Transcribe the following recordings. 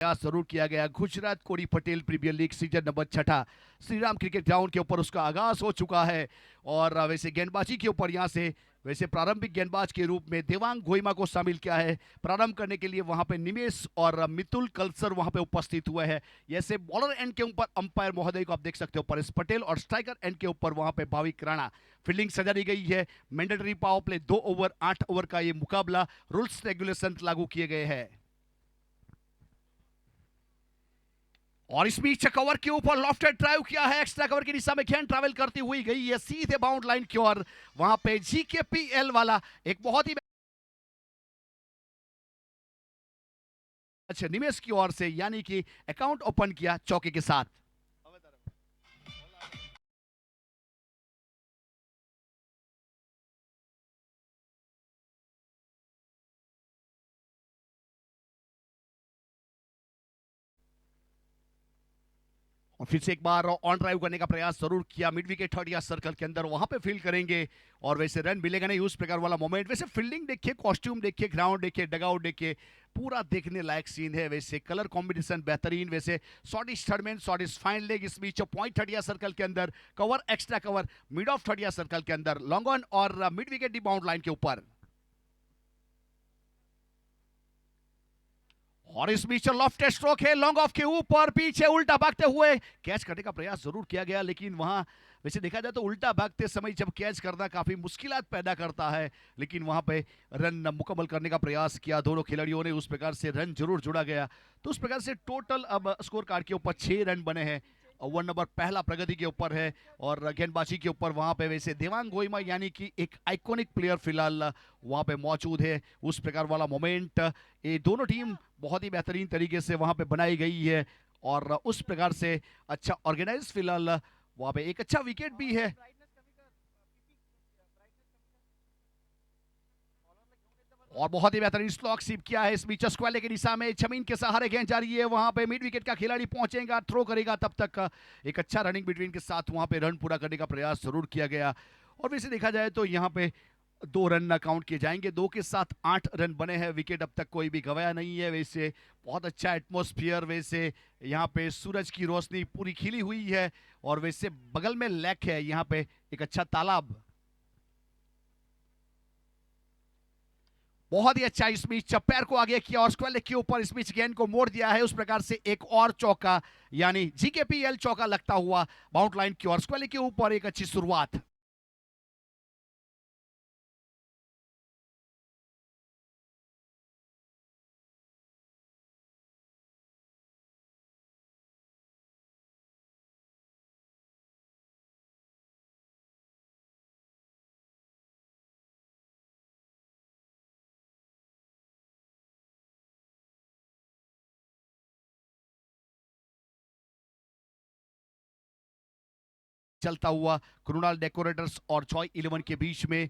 प्रयास जरूर किया गया। Gujarat Kodi Patel premier league season number 6 Shriram cricket ground के ऊपर उसका आगाज हो चुका है। और वैसे गेंदबाजी के ऊपर यहां से वैसे प्रारंभिक गेंदबाज के रूप में देवांग गोइमा को शामिल किया है। प्रारंभ करने के लिए वहां पे निमेश और मितुल कलसर वहां पे उपस्थित हुए हैं। जैसे बॉलर एंड के ऊपर अंपायर महोदय को आप देख सकते हो परेश पटेल, और स्ट्राइकर एंड के ऊपर वहां पे भाविक राणा। फील्डिंग सजा दी गई है। Mandatory power play 2 over 8 over का ये मुकाबला, रूल्स रेगुलेशन लागू किए गए हैं। और इस बीच कवर के ऊपर लॉफ्टेड ड्राइव किया है, एक्स्ट्रा कवर की दिशा में गेंद ट्रैवल करती हुई गई है सीधे बाउंड लाइन की ओर। वहां पे जीकेपीएल वाला एक बहुत ही अच्छा निमेश की ओर से, यानी कि अकाउंट ओपन किया चौके के साथ। और फिर से एक बार ऑन ड्राइव करने का प्रयास जरूर किया मिड विकेट थर्ड या सर्कल के अंदर, वहां पे फील्ड करेंगे और वैसे रन मिलेगा नहीं उस प्रकार वाला मोमेंट। वैसे फील्डिंग देखिए, कॉस्ट्यूम देखिए, ग्राउंड देखिए, डगआउट देखिए, पूरा देखने लायक सीन है। वैसे कलर कॉम्बिनेशन बेहतरीन, वैसे shot is third man, shot is fine leg. इस बीच पॉइंट थर्ड या सर्कल के अंदर, cover extra cover mid of third या सर्कल के अंदर, लॉन्ग ऑन और mid wicket D bound line के ऊपर। और इस बीच लॉफ्ट स्ट्रोक है, लॉन्ग ऑफ के ऊपर, पीछे उल्टा भागते हुए कैच करने का प्रयास जरूर किया गया, लेकिन वहां वैसे देखा जाए तो उल्टा भागते समय जब कैच करना काफी मुश्किलात पैदा करता है, लेकिन वहां पे रन मुकम्मल करने का प्रयास किया दोनों खिलाड़ियों ने। उस प्रकार से रन जरूर जुड़ा गया। तो उस प्रकार से टोटल अब स्कोर कार्ड के ऊपर 6 रन बने हैं। ओवर नंबर पहला प्रगति के ऊपर है और गेंदबाजी के ऊपर वहां पे वैसे देवांग गोइमा यानी कि एक आइकॉनिक प्लेयर फिलहाल वहां पे मौजूद है। उस प्रकार वाला मोमेंट ये दोनों टीम बहुत ही बेहतरीन तरीके से वहां पे बनाई गई है और उस प्रकार से अच्छा ऑर्गेनाइज फिलहाल वहां पे एक अच्छा विकेट भी है। और बहुत ही बेहतरीन स्लॉक सिप किया है। इस बीच स्क्वाले की दिशा में जमीन के सहारे गेंद जा रही है, वहां पे मिड विकेट का खिलाड़ी पहुंचेगा, थ्रो करेगा, तब तक एक अच्छा रनिंग बिटवीन के साथ वहां पे रन पूरा करने का प्रयास जरूर किया गया। और वैसे देखा जाए तो यहाँ पे 2 रन काउंट किए जाएंगे, 2 के साथ 8 रन बने हैं। विकेट अब तक कोई भी गवाया नहीं है। वैसे बहुत अच्छा एटमोस्फियर, वैसे यहाँ पे सूरज की रोशनी पूरी खिली हुई है और वैसे बगल में लेक है, यहाँ पे एक अच्छा तालाब। बहुत ही अच्छा इस बीच पैर को आगे किया और स्क्वायर लेग के ऊपर इस बीच गेंद को मोड़ दिया है। उस प्रकार से एक और चौका, यानी जीकेपीएल चौका लगता हुआ बाउंड लाइन की ओर। स्क्वायर लेग के ऊपर एक अच्छी शुरुआत। चलता हुआ कृणाल डेकोरेटर्स और जॉय 11 के बीच में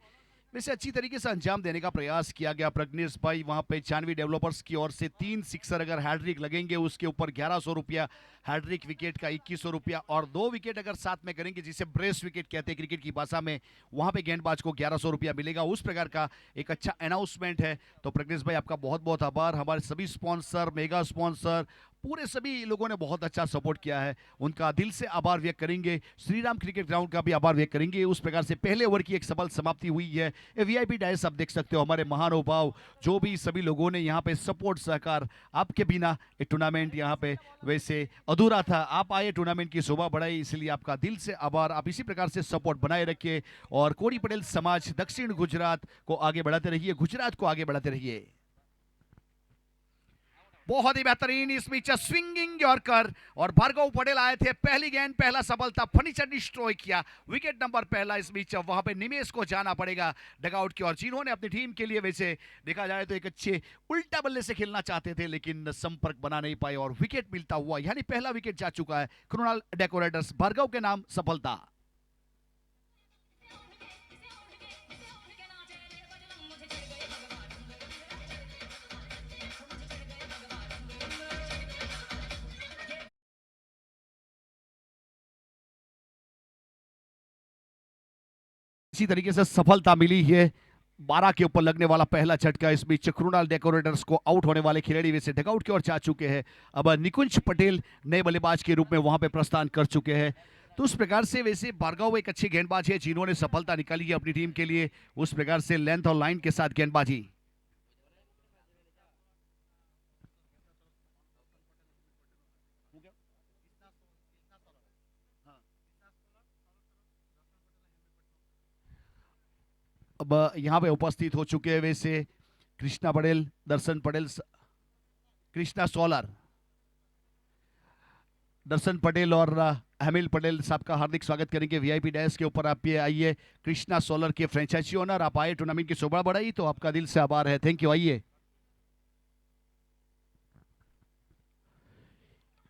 वैसे अच्छी तरीके से अंजाम देने का प्रयास किया गया। प्रज्ञेश भाई वहां पे जानवी डेवलपर्स की ओर से 3 सिक्सर अगर हैट्रिक लगेंगे उसके ऊपर 1100 रुपया, हैट्रिक विकेट का 2100 रुपया, और 2 विकेट अगर साथ में करेंगे जिसे ब्रेस विकेट कहते हैं क्रिकेट की भाषा में, वहां पे गेंदबाज को 1100 रुपया मिलेगा। उस प्रकार का एक अच्छा अनाउंसमेंट है। तो प्रज्ञेश भाई आपका बहुत बहुत आभार। हमारे सभी स्पॉन्सर, मेगा स्पॉन्सर, पूरे सभी लोगों ने बहुत अच्छा सपोर्ट किया है, उनका दिल से आभार व्यक्त करेंगे। श्रीराम क्रिकेट ग्राउंड का भी आभार व्यक्त करेंगे। उस प्रकार से पहले ओवर की एक सफल समाप्ति हुई है। वीआईपी डायस आप देख सकते हो, हमारे महानुभाव जो भी सभी लोगों ने यहाँ पे सपोर्ट सहकार, आपके बिना ये टूर्नामेंट यहाँ पे वैसे अधूरा था। आप आए, टूर्नामेंट की शोभा बढ़ाई, इसलिए आपका दिल से आभार। आप इसी प्रकार से सपोर्ट बनाए रखिए और कोड़ी पटेल समाज दक्षिण गुजरात को आगे बढ़ाते रहिए, गुजरात को आगे बढ़ाते रहिए। बहुत ही बेहतरीन इस बीच स्विंगिंग यॉर्कर और भार्गव पटेल आए थे। पहली गेंद पहला सफलता, फर्नीचर डिस्ट्रॉय किया, विकेट नंबर पहला। इस बीच वहां पे निमेश को जाना पड़ेगा डगआउट की ओर, जिन्होंने अपनी टीम के लिए वैसे देखा जाए तो एक अच्छे उल्टा बल्ले से खेलना चाहते थे, लेकिन संपर्क बना नहीं पाए और विकेट मिलता हुआ, यानी पहला विकेट जा चुका है। कृणाल डेकोरेटर्स भार्गव के नाम सफलता। इसी तरीके से सफलता मिली है 12 के ऊपर लगने वाला पहला झटका। इस बीच कृणाल डेकोरेटर्स को आउट होने वाले खिलाड़ी वैसे डगआउट की ओर जा चुके हैं। अब निकुंज पटेल नए बल्लेबाज के रूप में वहां पे प्रस्थान कर चुके हैं। तो उस प्रकार से वैसे भार्गव एक अच्छे गेंदबाज है जिन्होंने सफलता निकाली है अपनी टीम के लिए, उस प्रकार से लेंथ और लाइन के साथ गेंदबाजी। अब यहाँ पे उपस्थित हो चुके हैं वैसे कृष्णा पटेल, दर्शन पटेल, कृष्णा सोलर, दर्शन पटेल और हमील पटेल साहब का हार्दिक स्वागत करेंगे वीआईपी डैश के ऊपर। आप ये आइए, कृष्णा सोलर के फ्रेंचाइजी ओनर, आप आए टूर्नामेंट की शोभा बढ़ाई, तो आपका दिल से आभार है, थैंक यू। आइए।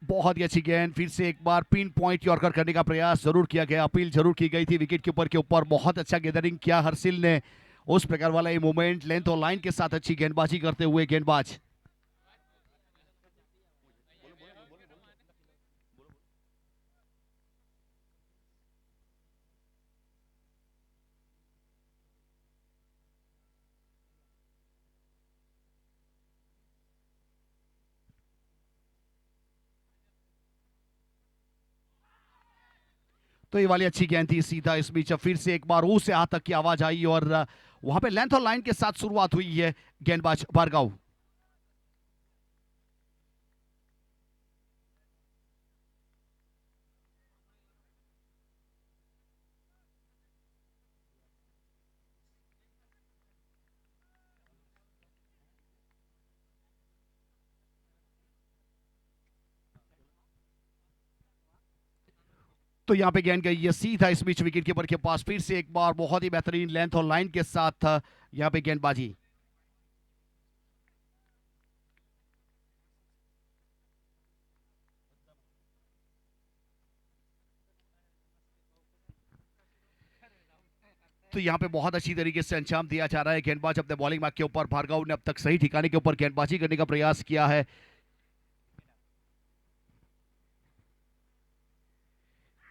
बहुत ही अच्छी गेंद, फिर से एक बार पिन पॉइंट यॉर्कर करने का प्रयास जरूर किया गया, अपील जरूर की गई थी विकेट कीपर के ऊपर। बहुत अच्छा गैदरिंग किया हर्षिल ने, उस प्रकार वाला ये मूवमेंट, लेंथ और लाइन के साथ अच्छी गेंदबाजी करते हुए गेंदबाज। तो ये वाली अच्छी गेंद थी सीधा, इस बीच फिर से एक बार ऊ से आ तक की आवाज आई और वहां पे लेंथ और लाइन के साथ शुरुआत हुई है गेंदबाज भार्गव। तो यहां पे गेंद गई है सीधा इस बीच विकेट कीपर के पास, फिर से एक बार बहुत ही बेहतरीन लेंथ और लाइन के साथ यहां पे गेंदबाजी। तो यहाँ पे बहुत अच्छी तरीके से अंजाम दिया जा रहा है, गेंदबाज अपने बॉलिंग मार्क के ऊपर, भार्गव ने अब तक सही ठिकाने के ऊपर गेंदबाजी करने का प्रयास किया है।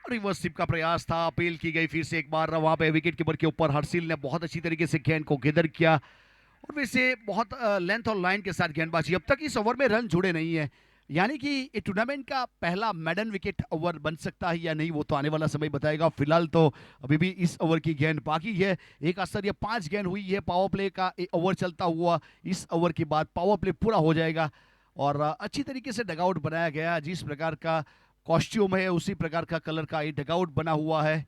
रिवर्स स्विप का प्रयास था, अपील की गई फिर से एक बार वहां पे विकेट कीपर के ऊपर, हर्षिल ने बहुत अच्छी तरीके से गेंद को गैदर किया और वैसे बहुत लेंथ और लाइन के साथ गेंदबाजी। अब तक इस ओवर में रन जुड़े नहीं है, यानी कि ये टूर्नामेंट का पहला मेडन विकेट ओवर बन सकता है या नहीं, वो तो आने वाला समय बताएगा। फिलहाल तो अभी भी इस ओवर की गेंद बाकी है। एक आश्चर्य 5 गेंद हुई है, पावर प्ले का ओवर चलता हुआ, इस ओवर के बाद पावर प्ले पूरा हो जाएगा और अच्छी तरीके से डगआउट बनाया गया। जिस प्रकार का कॉस्ट्यूम है उसी प्रकार का कलर का ये डगआउट बना हुआ है।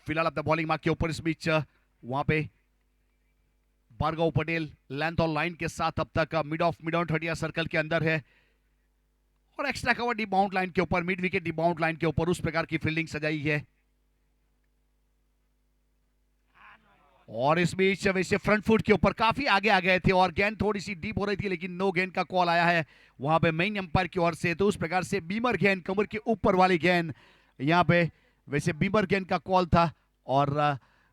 फिलहाल अपने बॉलिंग मार्क के ऊपर, इस बीच वहां पे भार्गव पटेल लेंथ और लाइन के साथ अब तक mid of mid on 30 circle के अंदर है और extra cover D bound line के ऊपर, mid wicket D bound line के ऊपर, उस प्रकार की फील्डिंग सजाई है। और इस बीच वैसे फ्रंट फुट के ऊपर काफी आगे आ गए थे और गेंद थोड़ी सी डीप हो रही थी, लेकिन नो गेंद का कॉल आया है वहां पे मेन अंपायर की ओर से। तो उस प्रकार से बीमर गेंद, कमर के ऊपर वाली गेंद, यहाँ पे वैसे बीमर गेंद का कॉल था और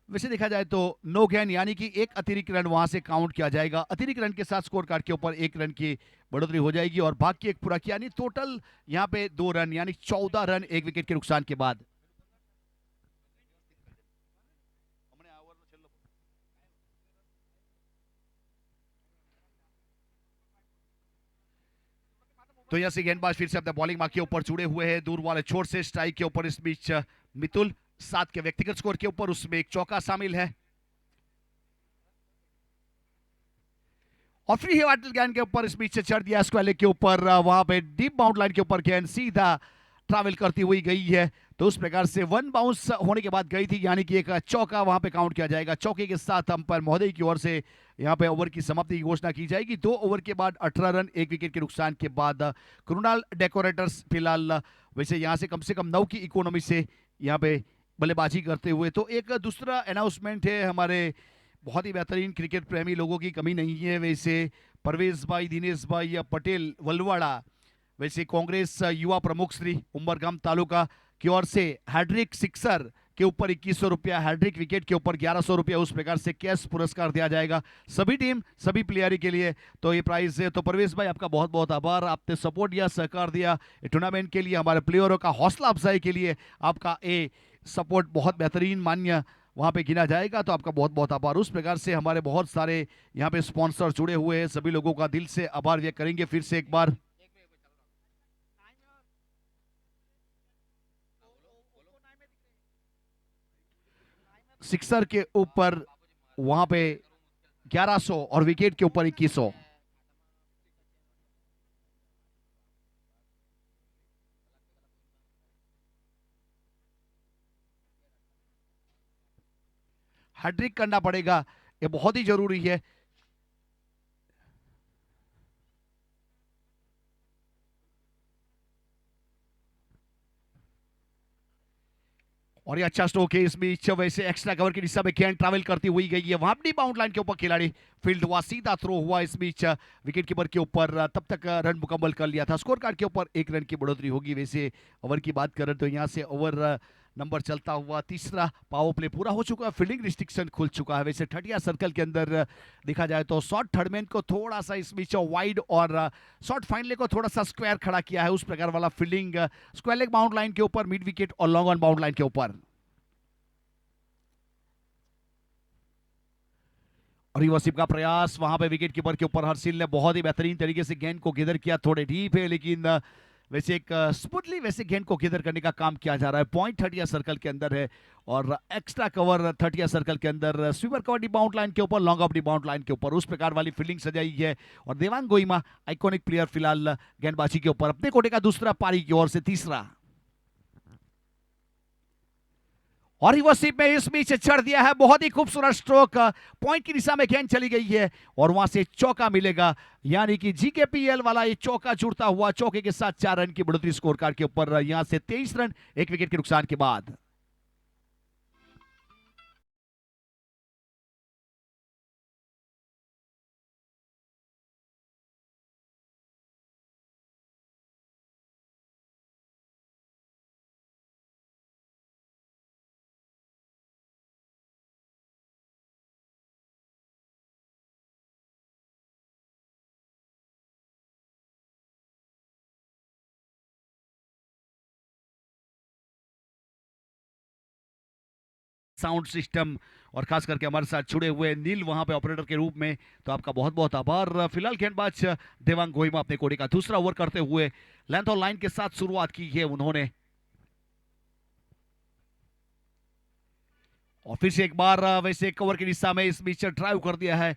वैसे देखा जाए तो नो गेंद, यानी कि एक अतिरिक्त रन वहां से काउंट किया जाएगा। अतिरिक्त रन के साथ स्कोर कार्ड के ऊपर 1 रन की बढ़ोतरी हो जाएगी और बाकी एक पूरा किया, यानी टोटल यहाँ पे 2 रन, यानी 14 रन 1 विकेट के नुकसान के बाद। तो यहां से गेंदबाज फिर से अपने बॉलिंग मार्क के ऊपर जुड़े हुए हैं, दूर वाले छोर से स्ट्राइक के ऊपर। इस बीच मितुल 7 के व्यक्तिगत स्कोर के ऊपर, उसमें एक चौका शामिल है और फ्री वाटल गेंद के ऊपर इस बीच चढ़ दिया स्क्वाले के ऊपर, वहां पे डीप बाउंड लाइन के ऊपर गेंद सीधा ट्रैवल करती हुई गई है। तो उस प्रकार से 1 बाउंस होने के बाद गई थी, यानी कि एक चौका वहां पे काउंट किया जाएगा। चौके के साथ अंपायर महोदय की ओर से यहां पे ओवर की समाप्ति की घोषणा की जाएगी। 2 ओवर के बाद 18 रन 1 विकेट के नुकसान के बाद कृणाल डेकोरेटर्स फिलहाल वैसे यहां से कम 9 की इकोनॉमी से यहां पे बल्लेबाजी करते हुए। तो एक दूसरा अनाउंसमेंट है, हमारे बहुत ही बेहतरीन क्रिकेट प्रेमी लोगों की कमी नहीं है। वैसे परवेज भाई, दिनेश भाई पटेल वलवाड़ा, वैसे कांग्रेस युवा प्रमुख श्री उमरगाम तालुका की ओर से हैड्रिक सिक्सर के ऊपर 2100 रुपया, हैट्रिक विकेट के ऊपर 1100 रुपया, उस प्रकार से कैश पुरस्कार दिया जाएगा सभी टीम सभी प्लेयर के लिए। तो ये प्राइज है। तो परवेश भाई आपका बहुत बहुत आभार, आपने सपोर्ट दिया, सहकार दिया टूर्नामेंट के लिए, हमारे प्लेयरों का हौसला अफजाई के लिए आपका ये सपोर्ट बहुत बेहतरीन मान्य वहां पे गिना जाएगा। तो आपका बहुत बहुत आभार। उस प्रकार से हमारे बहुत सारे यहाँ पे स्पॉन्सर जुड़े हुए हैं, सभी लोगों का दिल से आभार व्यक्त करेंगे फिर से एक बार। सिक्सर के ऊपर वहां पे 1100 और विकेट के ऊपर 2100। हैट्रिक करना पड़ेगा, ये बहुत ही जरूरी है। और ये अच्छा स्ट्रोक है इस बीच, वैसे एक्स्ट्रा कवर की दिशा में गेंद ट्रैवल करती हुई गई है, वहां अपनी बाउंड लाइन के ऊपर खिलाड़ी फील्ड हुआ, सीधा थ्रो हुआ इस बीच विकेट कीपर के ऊपर, तब तक रन मुकम्मल कर लिया था। स्कोर कार्ड के ऊपर 1 रन की बढ़ोतरी होगी। वैसे ओवर की बात करें तो यहाँ से ओवर नंबर चलता हुआ तीसरा पावर प्ले पूरा हो चुका है, फील्डिंग रिस्ट्रिक्शन खुल चुका है। वैसे ठटिया सर्कल के अंदर देखा जाए तो शॉर्ट थर्डमैन को थोड़ा सा इस बीच वाइड और शॉर्ट फाइनल को थोड़ा सा स्क्वायर खड़ा किया है, उस प्रकार वाला fielding square leg bound line के ऊपर, मिड विकेट और लॉन्ग ऑन बाउंड लाइन के ऊपर। और रिवर्सिव का प्रयास वहां पे विकेट कीपर के ऊपर हर्षिल ने बहुत ही बेहतरीन तरीके से गेंद को गिदर किया, थोड़े डीप है लेकिन वैसे एक स्मूथली वैसे गेंद को गिदर करने का काम किया जा रहा है। पॉइंट थर्टिया सर्कल के अंदर है और एक्स्ट्रा कवर थर्टिया सर्कल के अंदर, sweeper cover D bound line के ऊपर, long off D bound line के ऊपर, उस प्रकार वाली फील्डिंग सजाई है। और देवांग गोइमा आइकॉनिक प्लेयर फिलहाल गेंदबाजी के ऊपर अपने कोटे का दूसरा, पारी की ओर से तीसरा। और रिवर्सिव में इस बीच चढ़ दिया है, बहुत ही खूबसूरत स्ट्रोक, पॉइंट की दिशा में गेंद चली गई है और वहां से चौका मिलेगा, यानी कि जीकेपीएल वाला ये चौका जुड़ता हुआ, चौके के साथ 4 रन की बढ़ोतरी स्कोर कार्ड के ऊपर, यहां से 23 रन 1 विकेट के नुकसान के बाद। साउंड सिस्टम और खास करके हमारे साथ जुड़े हुए नील वहां पे ऑपरेटर के रूप में, तो आपका बहुत बहुत आभार। फिलहाल गेंदबाज देवांग गोइमा अपने कोटे का दूसरा ओवर करते हुए लेंथ और लाइन के साथ शुरुआत की है उन्होंने। और फिर से एक बार वैसे कवर की दिशा में इस बीच ड्राइव कर दिया है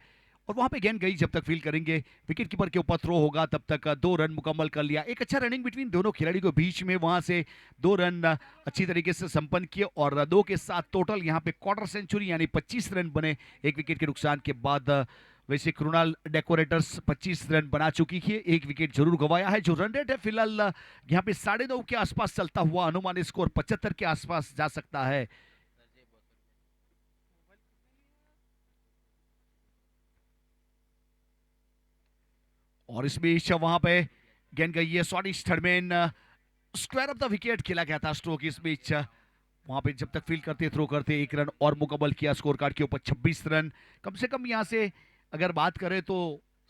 और वहां पे गेंद गई, जब तक फील करेंगे विकेट कीपर के ऊपर थ्रो होगा तब तक 2 रन मुकम्मल कर लिया। एक अच्छा रनिंग बिटवीन दोनों खिलाड़ी के बीच में, वहां से 2 रन अच्छी तरीके से संपन्न किए और 2 के साथ टोटल यहां पे क्वार्टर सेंचुरी यानी 25 रन बने 1 विकेट के नुकसान के बाद। वैसे कृणाल डेकोरेटर्स 25 रन बना चुकी है, 1 विकेट जरूर गवाया है। जो रन रेट है फिलहाल यहाँ पे 9.5 के आसपास चलता हुआ, अनुमानित स्कोर 75 के आसपास जा सकता है। और इस बीच वहां पे गेंद गई है, स्वादिश third man square of the wicket खेला गया था स्ट्रोक। इस बीच वहां पे जब तक फील्ड करते थ्रो करते 1 रन और मुकम्मल किया, स्कोर कार्ड के ऊपर 26 रन। कम से कम यहां से अगर बात करें तो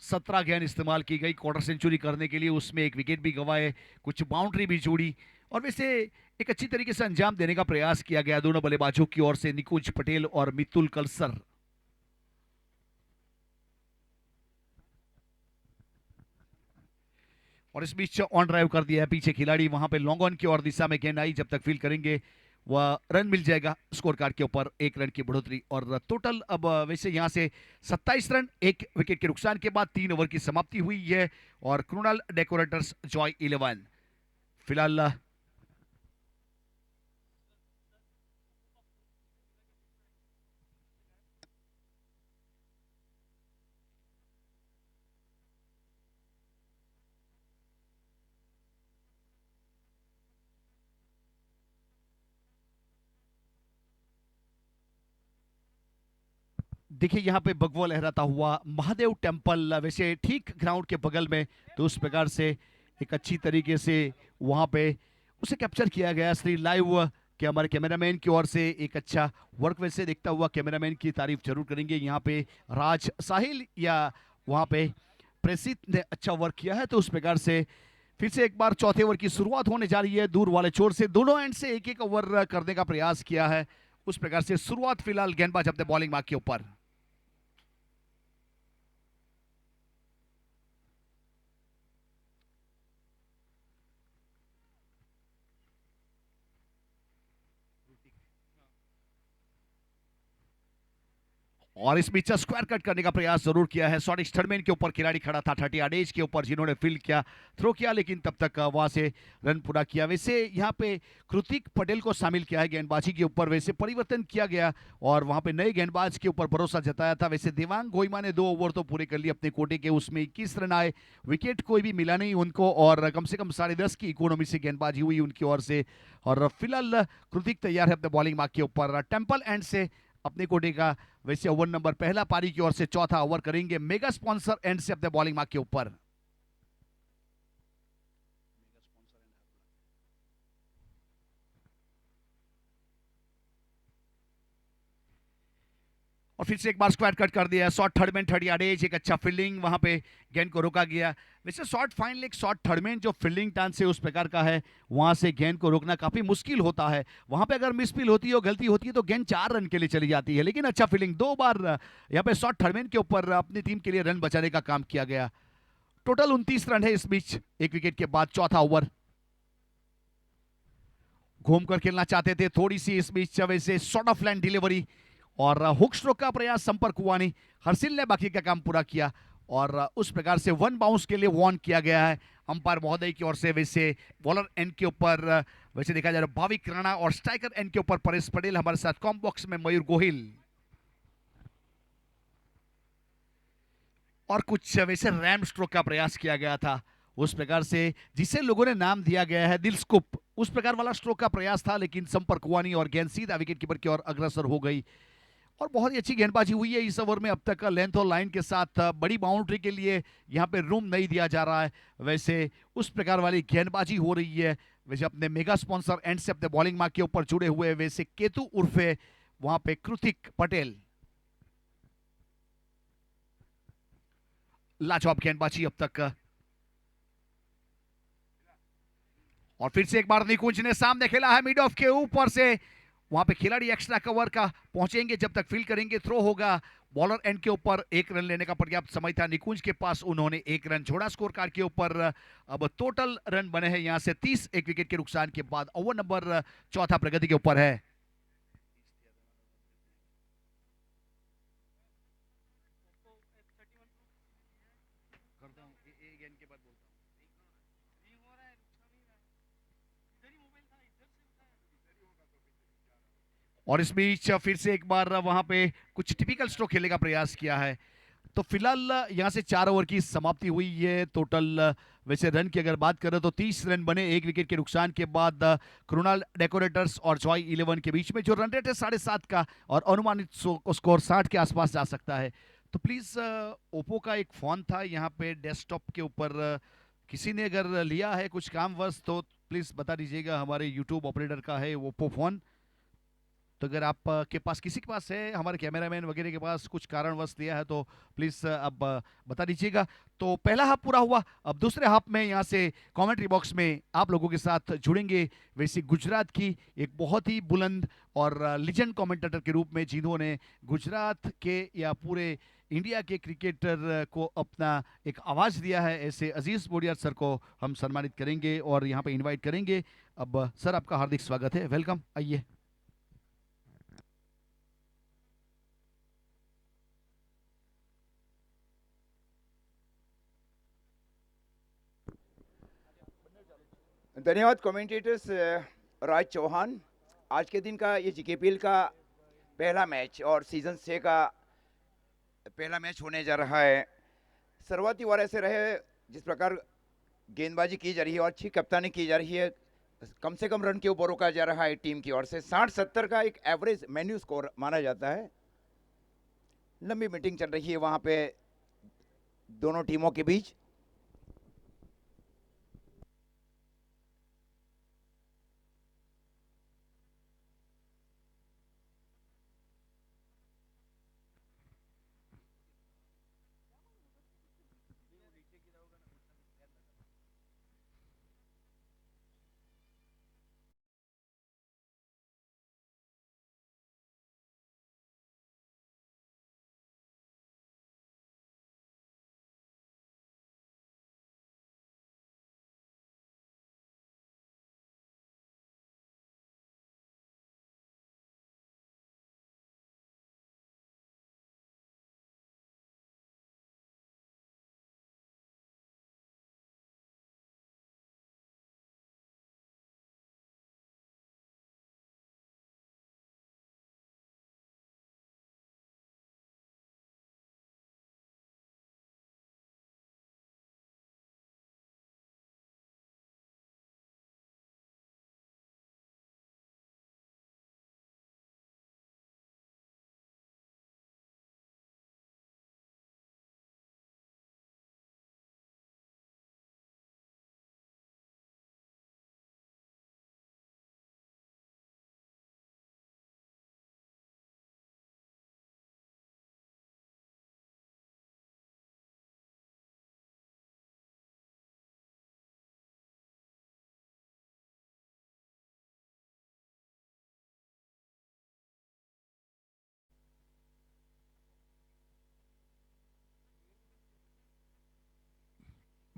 17 गेंद इस्तेमाल की गई क्वार्टर सेंचुरी करने के लिए, उसमें 1 विकेट भी गंवाए, कुछ बाउंड्री भी जोड़ी और वैसे एक अच्छी तरीके से अंजाम देने का प्रयास किया गया दोनों बल्लेबाजों की ओर से, निकुंज पटेल और मितुल कलसर। और इस बीच ऑन ड्राइव कर दिया है पीछे खिलाड़ी, वहां पे लॉन्ग ऑन की ओर दिशा में गेंद आई, जब तक फील्ड करेंगे वह रन मिल जाएगा, स्कोर कार्ड के ऊपर 1 रन की बढ़ोतरी। और टोटल अब वैसे यहां से 27 रन 1 विकेट के नुकसान के बाद 3 ओवर की समाप्ति हुई है और कृणाल डेकोरेटर्स जॉय 11 फिलहाल देखिए यहाँ पे भगवा लहराता हुआ महादेव टेम्पल, वैसे ठीक ग्राउंड के बगल में, तो उस प्रकार से एक अच्छी तरीके से वहां पे उसे कैप्चर किया गया। श्री लाइव कि हमारे कैमरामैन की ओर से एक अच्छा वर्क वैसे देखता हुआ कैमरामैन की तारीफ जरूर करेंगे। यहाँ पे राज साहिल या वहाँ पे प्रसिद्ध ने अच्छा वर्क किया है। तो उस प्रकार से फिर से एक बार चौथे ओवर की शुरुआत होने जा रही है। दूर वाले छोर से दोनों एंड से एक एक ओवर करने का प्रयास किया है। उस प्रकार से शुरुआत फिलहाल गेंदबाज अपने बॉलिंग मार्क के ऊपर। और इस बीच स्क्वायर कट करने का प्रयास जरूर किया है। शॉट स्टडमैन के ऊपर खिलाड़ी खड़ा था 30 यार्ड एज के ऊपर, जिन्होंने फील्ड किया, थ्रो किया, लेकिन तब तक वहां से रन पूरा किया। वैसे यहाँ पे कृतिक पटेल को शामिल किया है गेंदबाजी के ऊपर, वैसे परिवर्तन किया गया और वहां पे नए गेंदबाज के ऊपर भरोसा जताया था। वैसे देवांग गोइमा ने 2 ओवर तो पूरे कर लिए अपने कोटे के, उसमें 21 रन आए, विकेट कोई भी मिला नहीं उनको और कम से कम 10.5 की इकोनॉमी से गेंदबाजी हुई उनकी ओर से। और फिलहाल कृतिक तैयार है अपने बॉलिंग मार्क के ऊपर। टेम्पल एंड से अपने कोटे का वैसे ओवर नंबर पहला पारी की ओर से चौथा ओवर करेंगे मेगा स्पॉन्सर एंड से अपने बॉलिंग मार्क के ऊपर। और फिर से एक बार स्क्वायर कट कर दिया। Shot third man 30 yard edge, एक अच्छा फील्डिंग, वहां पे गेंद को रोका गया। वैसे shot fine leg shot third man जो फील्डिंग टांस है उस प्रकार का है, वहां से गेंद को रोकना काफी मुश्किल होता है। वहां पे अगर मिसफील होती है, गलती होती है तो गेंद 4 रन के लिए चली जाती है, लेकिन अच्छा फील्डिंग, 2 बार यहाँ पे शॉट थर्ड मैन के ऊपर अपनी टीम के लिए रन बचाने का काम किया गया। टोटल 29 रन है इस बीच, एक विकेट के बाद चौथा ओवर। घूमकर खेलना चाहते थे थोड़ी सी इस बीच, वैसे शॉर्ट ऑफ लाइन डिलीवरी और हुक स्ट्रोक का प्रयास, संपर्क हुआ नहीं। हर्षिल ने बाकी का काम पूरा किया और उस प्रकार से 1 बाउंस के लिए वार्न किया गया है अंपायर महोदय की ओर से। वैसे बॉलर एंड के ऊपर वैसे देखा जाए भाविक राणा और स्ट्राइकर एंड के ऊपर परेश पटेल, हमारे साथ कॉम बॉक्स में मयूर गोहिल और कुछ वैसे रैम स्ट्रोक का प्रयास किया गया था, उस प्रकार से जिसे लोगों ने नाम दिया गया है दिल स्कूप, उस प्रकार वाला स्ट्रोक का प्रयास था, लेकिन संपर्क हुआ नहीं और गेंद सीधा विकेट कीपर की ओर अग्रसर हो गई। और बहुत ही अच्छी गेंदबाजी हुई है इस ओवर में अब तक। लेंथ और लाइन के साथ बड़ी बाउंड्री के लिए यहाँ पे रूम नहीं दिया जा रहा है, वैसे उस प्रकार वाली गेंदबाजी हो रही है। वैसे अपने मेगा स्पॉन्सर एंड से अपने बॉलिंग मार्क के ऊपर जुड़े हुए वैसे केतु उर्फे वहां पे कृतिक पटेल। लाजवाब गेंदबाजी अब तक। और फिर से एक बार निकुंज ने सामने खेला है मिड ऑफ के ऊपर से, वहां पे खिलाड़ी एक्स्ट्रा कवर का पहुंचेंगे, जब तक फील्ड करेंगे थ्रो होगा। बॉलर एंड के ऊपर 1 रन लेने का पर्याप्त समय था निकुंज के पास, उन्होंने 1 रन छोड़ा स्कोर कार्ड के ऊपर। अब टोटल रन बने हैं यहां से 30 एक विकेट के नुकसान के बाद। ओवर नंबर चौथा प्रगति के ऊपर है। और इस बीच फिर से एक बार वहां पे कुछ टिपिकल स्ट्रोक खेलने का प्रयास किया है। तो फिलहाल यहां से 4 ओवर की समाप्ति हुई है। टोटल वैसे रन की अगर बात करें तो 30 रन बने 1 विकेट के नुकसान के बाद। कृणाल डेकोरेटर्स और जॉय 11 के बीच में जो रन रेट है 7.5 का और अनुमानित स्कोर 60 के आसपास जा सकता है। तो प्लीज ओप्पो का एक फोन था यहाँ पे डेस्कटॉप के ऊपर, किसी ने अगर लिया है कुछ कामवश तो प्लीज बता दीजिएगा। हमारे यूट्यूब ऑपरेटर का है ओप्पो फोन, तो अगर आप के पास किसी के पास है, हमारे कैमरामैन वगैरह के पास कुछ कारणवश दिया है तो प्लीज़ अब बता दीजिएगा। तो पहला हाफ पूरा हुआ, अब दूसरे हाफ में यहाँ से कमेंट्री बॉक्स में आप लोगों के साथ जुड़ेंगे वैसे गुजरात की एक बहुत ही बुलंद और लीजेंड कमेंटेटर के रूप में, जिन्होंने गुजरात के या पूरे इंडिया के क्रिकेटर को अपना एक आवाज़ दिया है, ऐसे अजीज़ बोडियार सर को हम सम्मानित करेंगे और यहाँ पे इन्वाइट करेंगे। अब सर आपका हार्दिक स्वागत है, वेलकम, आइए। धन्यवाद कमेंटेटर्स राज चौहान। आज के दिन का ये जीकेपीएल का पहला मैच और सीजन 6 का पहला मैच होने जा रहा है। शुरुआती ओवर ऐसे रहे जिस प्रकार गेंदबाजी की जा रही है और अच्छी कप्तानी की जा रही है, कम से कम रन के ऊपर रोका जा रहा है टीम की ओर से। 60-70 का एक एवरेज मेन्यू स्कोर माना जाता है। लंबी मीटिंग चल रही है वहां पे दोनों टीमों के बीच।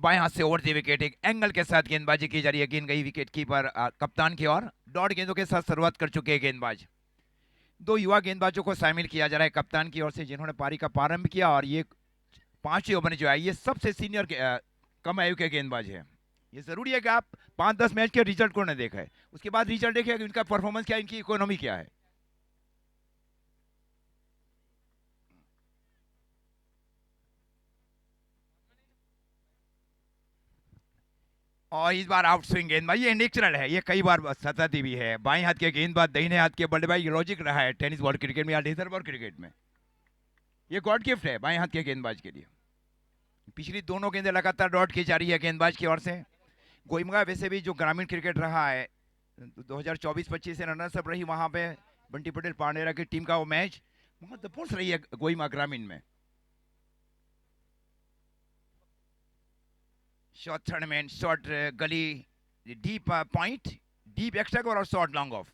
बाएं हाथ से ओवर द विकेट एक एंगल के साथ गेंदबाजी की जा रही है। गेंद गई विकेट कीपर कप्तान की ओर। डॉट गेंदों के साथ शुरुआत कर चुके हैं गेंदबाज। दो युवा गेंदबाजों को शामिल किया जा रहा है कप्तान की ओर से, जिन्होंने पारी का प्रारंभ किया। और ये पांचवें ओवर जो है ये सबसे सीनियर कम आयु के गेंदबाज है। ये जरूरी है कि आप 5-10 मैच के रिजल्ट को न देखा है, उसके बाद रिजल्ट देखिए कि इनका परफॉर्मेंस क्या है, इनकी इकोनॉमी क्या है। और इस बार आउट स्विंग गेंदबाज, ये नेचुरल है, ये कई बार सतती भी है। बाएं हाथ के गेंदबाज दाहिने हाथ के बल्लेबाज, लॉजिक रहा है टेनिस बॉल क्रिकेट में या लेदर बॉल क्रिकेट में। ये गॉड गिफ्ट है बाएं हाथ के गेंदबाज के लिए। पिछली दोनों गेंदें लगातार डॉट की जा रही है गेंदबाज की ओर से। गोइमगा वैसे भी जो ग्रामीण क्रिकेट रहा है 2024-25 से रनर्स अप रही, वहां पे बंटी पटेल पांडेरा की टीम का वो मैच महत्वपूर्ण रही है गोइमा ग्रामीण में। Short third man, short gully, deep point, deep extra cover और short long off.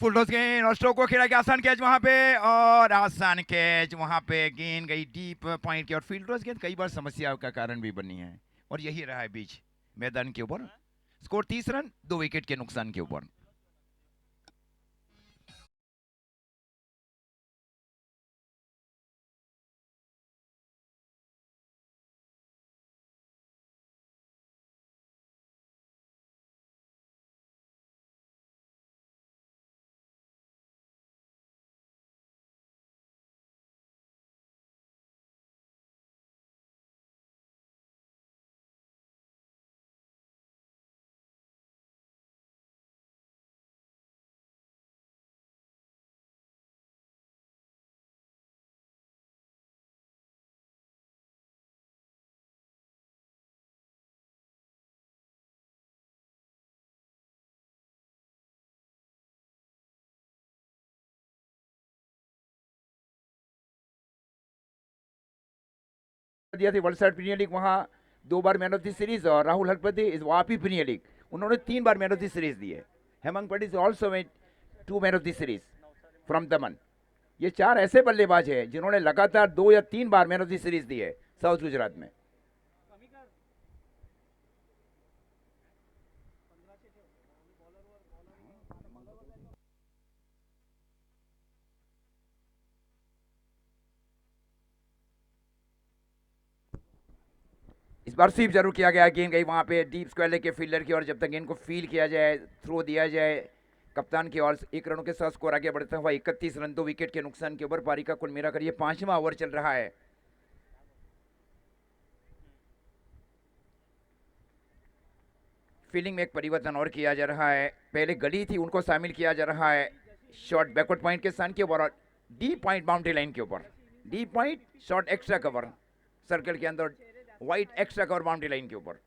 Full toss गेंद और स्ट्रोक को खेला गया, आसान कैच वहां पे, और आसान कैच वहां पे। गेंद गई डीप पॉइंट की और फील्ड टॉस गेंद कई बार समस्या का कारण भी बनी है, और यही रहा है बीच मैदान के ऊपर। स्कोर 30 रन 2 विकेट के नुकसान के ऊपर। दिया थी वलसाड प्रीमियर लीग, वहाँ 2 बार मैन ऑफ द सीरीज, और राहुल हरपति इस वापी प्रीमियर लीग उन्होंने 3 बार मैन ऑफ द सीरीज दिए। हेमंग पटेल इज ऑल्सो में 2 man of the series from दमन। ये 4 ऐसे बल्लेबाज हैं जिन्होंने लगातार 2 या 3 बार मैन ऑफ द सीरीज दी है साउथ गुजरात में। इस बार स्वीप जरूर किया गया, गेंद गई वहां पे डीप स्क्वायर के फील्डर की, और जब तक गेंद को फील किया जाए, थ्रो दिया जाए कप्तान की ओर, 1 रनों के साथ स्कोर आगे बढ़ता हुआ 31 रन 2 विकेट के नुकसान के ऊपर। पारी का कुल मिलाकर ये 5वां ओवर चल रहा है। फील्डिंग में एक परिवर्तन और किया जा रहा है, पहले गली थी उनको शामिल किया जा रहा है। शॉर्ट बैकवर्ड पॉइंट के स्थान के ऊपर और डीप पॉइंट बाउंड्री लाइन के ऊपर। Deep point short extra cover circle के अंदर, white extra cover boundary line के ऊपर।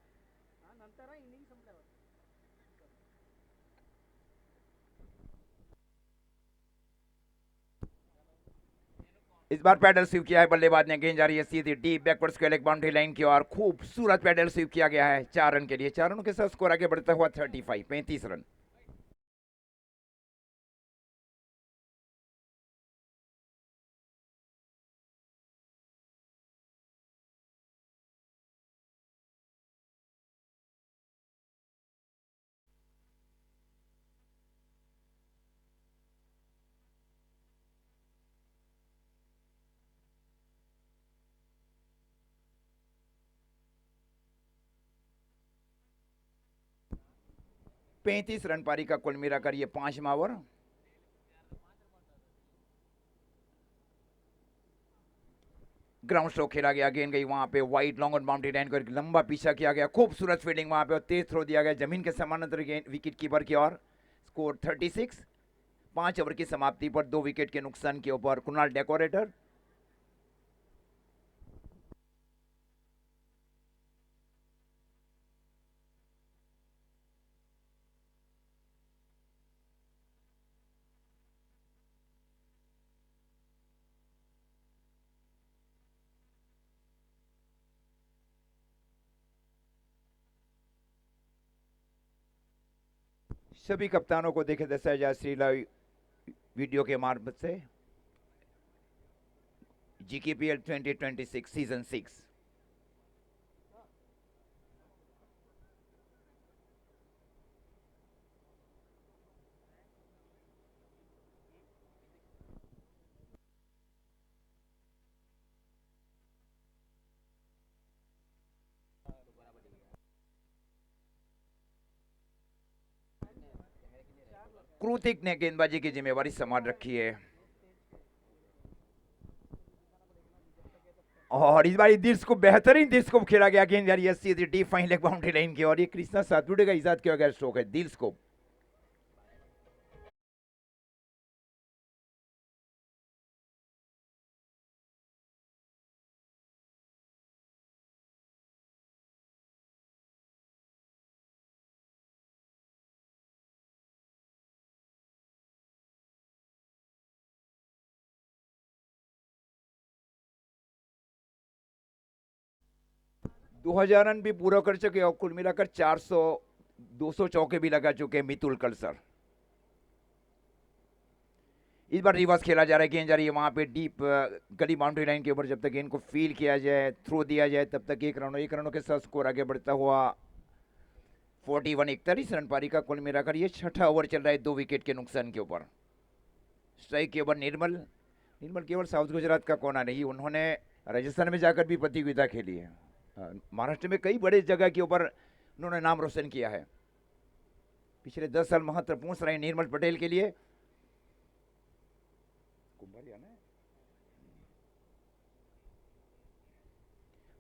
इस बार पैडल स्वीप किया है बल्लेबाज ने, गेंद जा रही है सीधी deep backward square leg boundary line की ओर। खूबसूरत पैडल स्वीप किया गया है 4 रन के लिए। 4 रनों के साथ स्कोर आगे बढ़ता हुआ 35 रन। पैंतीस रन पारी का कुल मिलाकर ये 5वां ओवर। ग्राउंड स्ट्रोक खेला गया, गेंद गई वहां पे wide long on boundary line को, एक लंबा पीछा किया गया, खूबसूरत फील्डिंग वहां पे और तेज थ्रो दिया गया जमीन के समानांतर गेंद विकेट कीपर की ओर। स्कोर 36। 5 ओवर की समाप्ति पर 2 विकेट के नुकसान के ऊपर कुणाल डेकोरेटर। सभी कप्तानों को देखे दर्शाया जाए श्री लाइव वीडियो के मार्फत से। GKPL 2026 season 6। कृतिक ने गेंदबाजी की जिम्मेवारी संभाल रखी है और इस बार दिल्स को बेहतरीन दिल्स को खेला गया गेंद यार ये सीधी deep fine leg boundary line की और ये कृष्णा सातपुड़े का इजाद किया गया स्ट्रोक है दिल्स को। दो 2000 रन भी पूरा कर चुके और कुल मिलाकर 200 चौके भी लगा चुके मितुल कलसर। इस बार रिवर्स खेला जा रहा है, गेंद जा रही है वहां पे डीप गली बाउंड्री लाइन के ऊपर। जब तक गेंद को फील किया जाए, थ्रो दिया जाए, तब तक एक रनों के साथ स्कोर आगे बढ़ता हुआ 41 रन पारी का कुल मिलाकर ये छठा ओवर चल रहा है 2 विकेट के नुकसान के ऊपर। स्ट्राइक के ऊपर निर्मल केवल साउथ गुजरात का कोना नहीं, उन्होंने राजस्थान में जाकर भी प्रतियोगिता खेली है। महाराष्ट्र में कई बड़े जगह के ऊपर उन्होंने नाम रोशन किया है। पिछले 10 साल महत्वपूर्ण रहे निर्मल पटेल के लिए।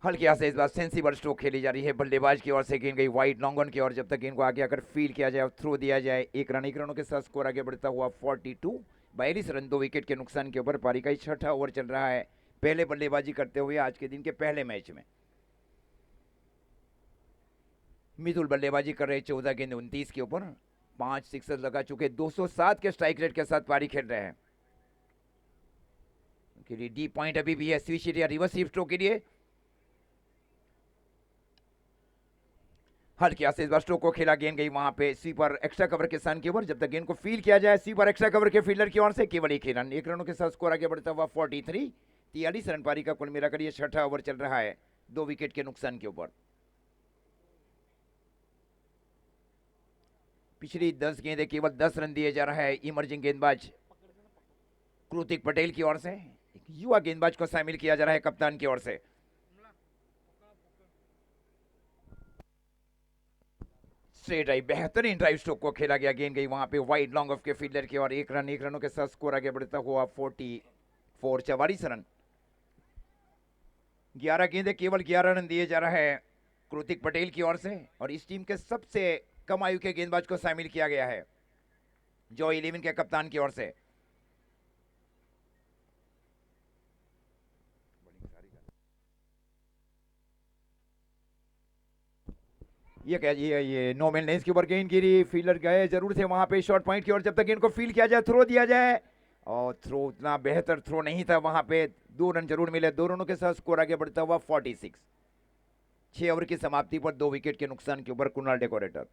हल्के से इस बार सेंसिबल स्ट्रोक खेली जा रही है बल्लेबाज की ओर से। गेंद गई वाइड लॉन्ग ऑन की ओर। जब तक गेंद को आगे आकर फील किया जाए और थ्रो दिया जाए, एक रनों के साथ स्कोर आगे बढ़ता हुआ 42 रन 2 विकेट के नुकसान के ऊपर। पारी का ही छठा ओवर चल रहा है पहले बल्लेबाजी करते हुए आज के दिन के पहले मैच में। मितुल बल्लेबाजी कर रहे 14 गेंद 29 के ऊपर, 5 सिक्सर लगा चुके, 207 के स्ट्राइक रेट के साथ पारी खेल रहे हैं। उनके लिए डी पॉइंट अभी भी है स्विच या रिवर्स स्ट्रोक के लिए। हल्के से इस बार स्ट्रोक को खेला, गेंद गई वहां पे स्वीपर एक्स्ट्रा कवर के सन के ऊपर। जब तक गेंद को फील किया जाए, स्वीपर एक्स्ट्रा कवर के फील्डर की ओर से केवल एक ही रन, 1 रनों के साथ स्कोर आगे बढ़ता हुआ 43 रन पारी का कुल मिलाकर ये छठा ओवर चल रहा है 2 विकेट के नुकसान के ऊपर। पिछली 10 गेंदें केवल 10 रन दिए जा रहा है इमर्जिंग गेंदबाज कृतिक पटेल की ओर से। एक युवा गेंदबाज को शामिल किया जा रहा है कप्तान की ओर से। स्ट्रेट ड्राइव, बेहतरीन ड्राइव स्ट्रोक को खेला गया, गेंद गई वहां पे वाइड लॉन्ग ऑफ के फील्डर की ओर। 1 रनों के साथ स्कोर आगे बढ़ता हुआ 44 रन। 11 गेंदें केवल 11 रन दिए जा रहा है कृतिक पटेल की ओर से और इस टीम के सबसे कम आयु के गेंदबाज को शामिल किया गया है जो 11 के कप्तान की ओर से। ये क्या ये नो मैन लेंस के ऊपर गेंद गिरी, फील्डर गए जरूर थे वहां पे शॉर्ट पॉइंट की ओर। जब तक गेंद को फील किया जाए, थ्रो दिया जाए और थ्रो उतना बेहतर थ्रो नहीं था वहां पे। 2 रन जरूर मिले, 2 रनों के साथ स्कोर आगे बढ़ता हुआ 46। 6 ओवर की समाप्ति पर 2 विकेट के नुकसान के ऊपर कुणाल डेकोरेटर।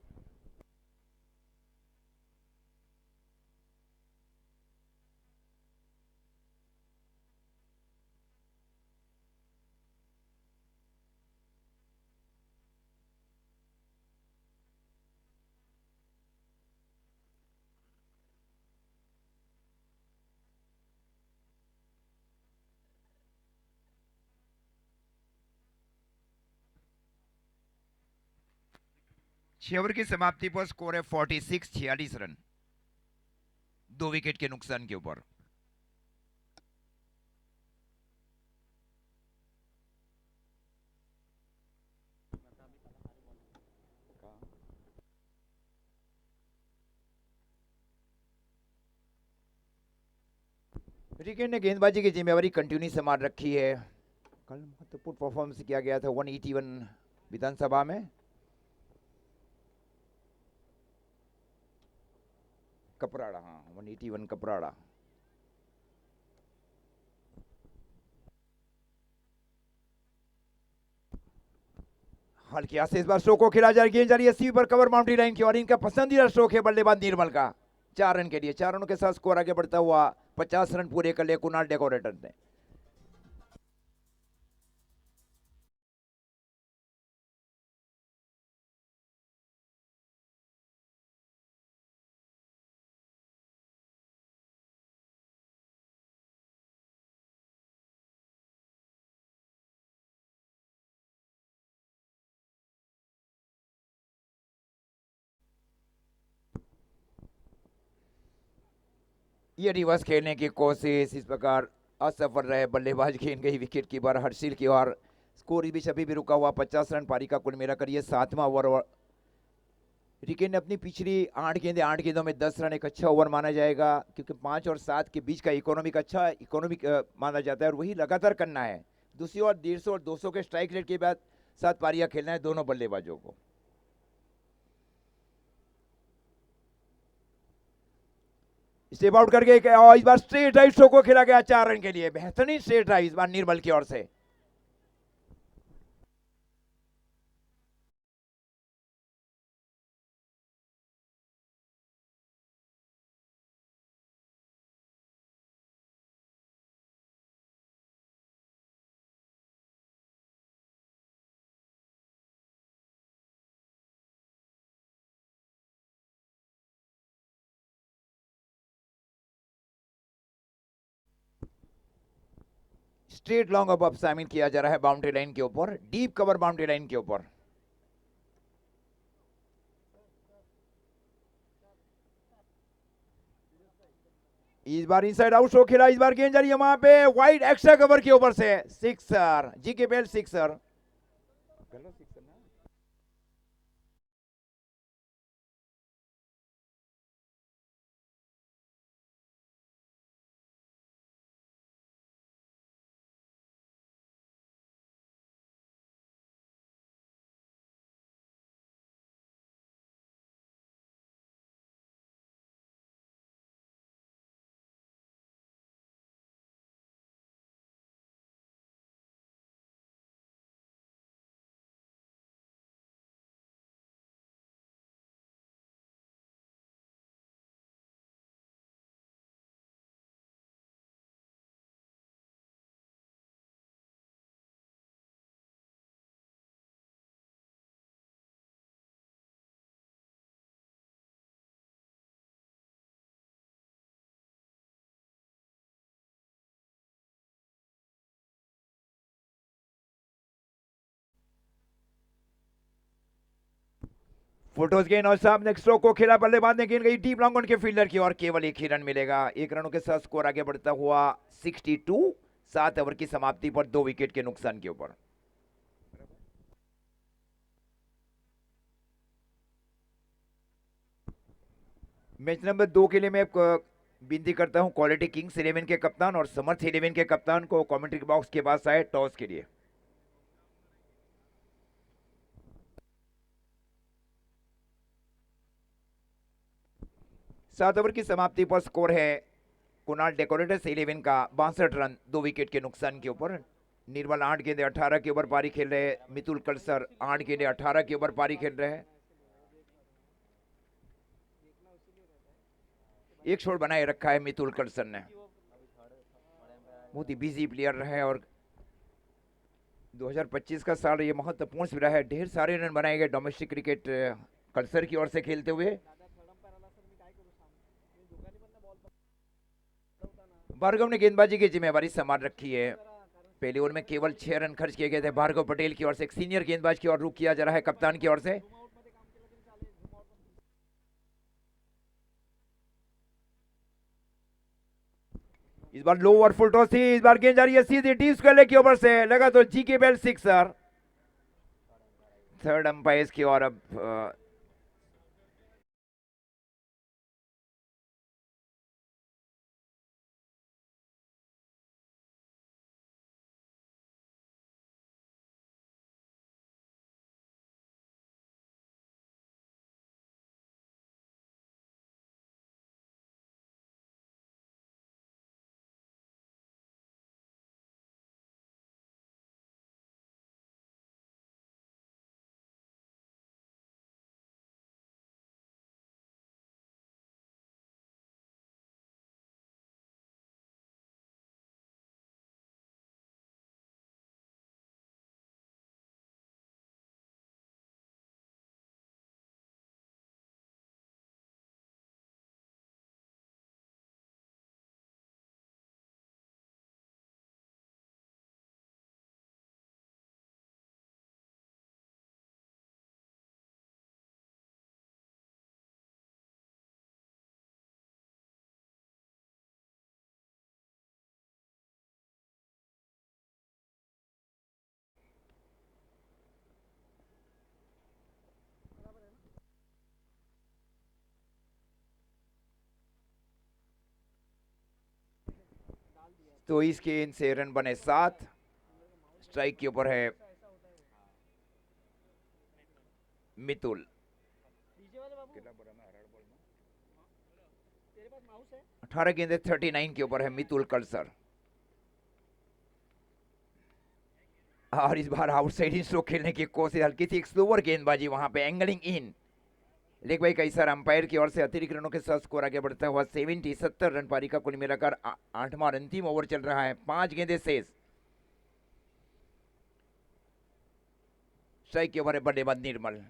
छह ओवर की समाप्ति पर स्कोर है 46 रन 2 विकेट के नुकसान के ऊपर। रिकेट ने गेंदबाजी की जिम्मेवारी कंटिन्यू संभाल रखी है। कल महत्वपूर्ण परफॉर्मेंस किया गया था 181 विधानसभा में। कपराड़ा, हाँ 181 कपराड़ा। हल्की से इस बार स्ट्रोक को खेला जा रही, गेंद जा रही है सी पर कवर बाउंड्री लाइन की और इनका पसंदीदा स्ट्रोक है बल्लेबाज निर्मल का। 4 रन के लिए, 4 रनों के साथ स्कोर आगे बढ़ता हुआ 50 रन पूरे कर लिए कुणाल डेकोरेटर ने। ये रिवर्स खेलने की कोशिश, इस प्रकार असफल रहे बल्लेबाज गेंद गई विकेट कीपर हर्षिल की ओर। स्कोर इस बीच अभी भी रुका हुआ 50 रन पारी का कुल मिलाकर ये 7वां ओवर। रिकी ने अपनी पिछली 8 गेंदों में 10 रन एक अच्छा ओवर माना जाएगा, क्योंकि 5 और 7 के बीच का इकोनॉमिक माना जाता है और वही लगातार करना है। दूसरी ओर 150 और 200 के स्ट्राइक रेट के बाद 7 पारियां खेलना है दोनों बल्लेबाजों को। स्टेप आउट करके और इस बार स्ट्रेट ड्राइव शो को खेला गया 4 रन के लिए। बेहतरीन स्ट्रेट ड्राइव इस बार निर्मल की ओर से। स्ट्रेट लॉन्ग अप शामिल किया जा रहा है बाउंड्री लाइन के ऊपर, डीप कवर बाउंड्री लाइन के ऊपर। इस बार इनसाइड आउट शो खेला, इस बार गेंद जा रही है वहां पे वाइड एक्स्ट्रा कवर के ऊपर से सिक्सर, जीके बेल सिक्सर। फोटोज गेंद और साहब नेक्स्ट स्ट्रोक को खेला, बल्लेबाज ने गेंद गई डीप लॉन्ग ऑन के फील्डर की और केवल एक ही रन मिलेगा। 1 रनों के साथ स्कोर आगे बढ़ता हुआ 62। 7 ओवर की समाप्ति पर 2 विकेट के नुकसान के ऊपर। मैच नंबर 2 के लिए मैं विनती करता हूं क्वालिटी किंग्स 11 के कप्तान और समर्थ 11 के कप्तान को कमेंट्री बॉक्स के पास आए टॉस के लिए। सात ओवर की समाप्ति पर स्कोर है कुणाल डेकोरेटर्स 11 का 62 रन 2 विकेट के नुकसान के ऊपर। निर्मल 8 गेंदे 18 के ओवर पारी खेल रहे हैं। मितुल कलसर 8 गेंदे 18 के ओवर पारी खेल रहे हैं। एक शॉट बनाए रखा है मितुल कलसर ने। बहुत ही बिजी प्लेयर रहा है और 2025 का साल ये महत्वपूर्ण रहा है। ढेर सारे रन बनाए गए डोमेस्टिक क्रिकेट कलसर की ओर से खेलते हुए। भार्गव ने गेंदबाजी की जिम्मेवारी संभाल रखी है। पहले ओवर में केवल 6 रन खर्च किए गए थे भार्गव पटेल की ओर से। एक सीनियर गेंदबाज की ओर रुख किया जा रहा है कप्तान की ओर से। इस बार लो ओवर फुल टॉस थी, इस बार गेंद जा रही है सीधी डीप स्क्वायर के ओवर से, लगा तो जीके बेल सिक्सर। थर्ड अंपायर की ओर अब तो इस गेंद से रन बने 7। स्ट्राइक के ऊपर है मितुल। 18 गेंदे 39 के ऊपर है मितुल कलसर। और इस बार आउटसाइड इन स्ट्रोक खेलने की कोशिश, हल्की सी एक स्लोअर गेंदबाजी वहां पे, एंगलिंग इन। लेग भाई कई सारे अंपायर की ओर से अतिरिक्त रनों के साथ स्कोर आगे बढ़ता हुआ 70 रन पारी का कुल मिलाकर 8वां और अंतिम ओवर चल रहा है। 5 गेंदे शेष। स्ट्राइक के ओवर है बल्लेबाज निर्मल।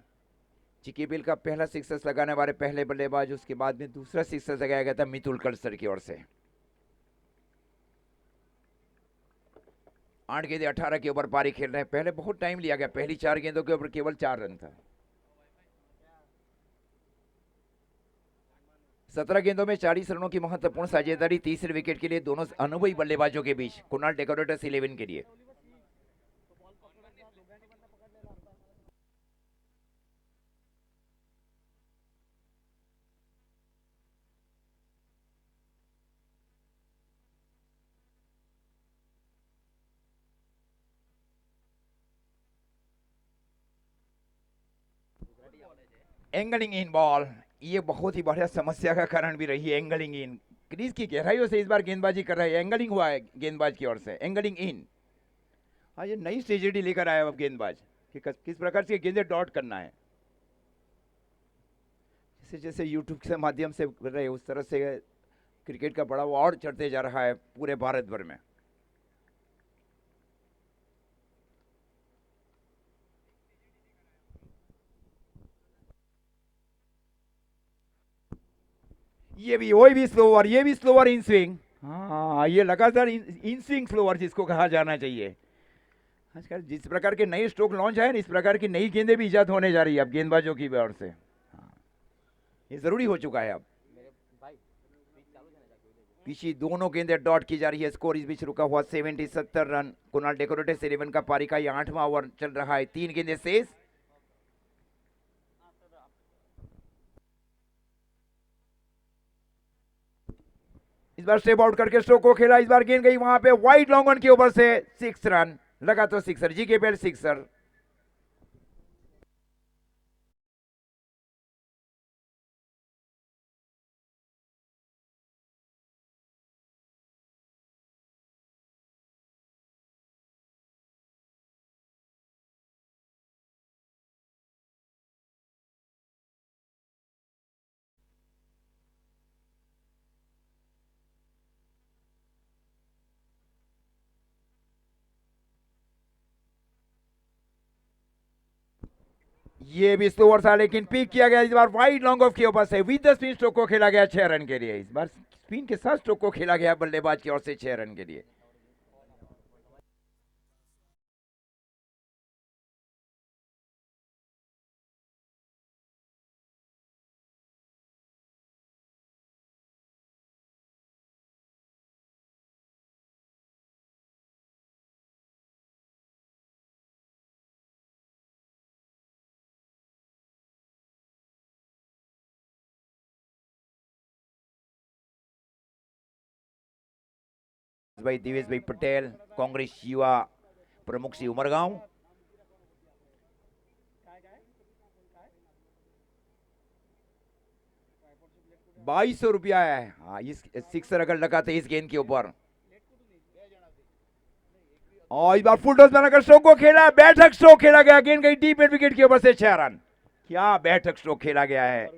जीकेपीएल का पहला सिक्सर्स लगाने वाले पहले बल्लेबाज, उसके बाद में दूसरा सिक्सर्स लगाया गया था मितुल कलसर की ओर से। 8 गेंदे 18 के ऊपर पारी खेल रहे हैं। पहले बहुत टाइम लिया गया, पहली 4 गेंदों के ऊपर केवल 4 रन था। 17 गेंदों में 40 रनों की महत्वपूर्ण साझेदारी तीसरे विकेट के लिए दोनों अनुभवी बल्लेबाजों के बीच, कुणाल डेकोरेटर्स 11 के लिए। एंगलिंग इन बॉल, ये बहुत ही बढ़िया समस्या का कारण भी रही है। एंगलिंग इन, क्रीज की गहराइयों से इस बार गेंदबाजी कर रहे हैं। एंगलिंग हुआ है गेंदबाज की ओर से, एंगलिंग इन। हाँ, ये नई स्ट्रेटेजी लेकर आया अब गेंदबाज कि किस प्रकार से गेंदे डॉट करना है। जैसे जैसे यूट्यूब के माध्यम से कर रहे हैं, उस तरह से क्रिकेट का बढ़ावा और चढ़ते जा रहा है पूरे भारत भर में। ये भी स्लोवर, ये भी स्लोवर इन स्विंग। हाँ, ये लगातार इन स्विंग स्लोवर जिसको कहा जाना चाहिए। आजकल जिस प्रकार के नए स्ट्रोक लॉन्च है, इस प्रकार की नई गेंदें भी इजाद होने जा रही है अब गेंदबाजों की ओर से। हाँ, ये जरूरी हो चुका है अब। पीछे दोनों गेंदें डॉट की जा रही है। स्कोर इस बीच रुका हुआ 70 रन। कुणाल डेकोरेटर्स 11 का पारी का ये 8वां ओवर चल रहा है। 3 गेंदें शेष। इस बार स्टेप आउट करके स्ट्रोक को खेला। इस बार गेंद गई वहां पे वाइड लॉन्ग ऑन के ऊपर से 6 रन। लगा तो सिक्सर, जीकेपीएल सिक्सर। ये भी स्लोअर था लेकिन पिक किया गया इस बार वाइड लॉन्ग ऑफ के ऊपर से। विद द स्पिन स्ट्रोक को खेला गया 6 रन के लिए। इस बार स्पिन के साथ स्ट्रोक को खेला गया बल्लेबाज की ओर से 6 रन के लिए। भाई दिवेश भाई पटेल, कांग्रेस युवा प्रमुख सी उमरगांव। ₹2200 है। हाँ, इस सिक्सर अगर लगा तो इस गेंद के ऊपर। और इस बार फुल टॉस बनाकर स्ट्रोक को खेला। बैठक स्ट्रोक खेला गया। गेंद गई डीप मिड विकेट के ऊपर से 6 रन। क्या बैठक स्ट्रोक खेला गया है।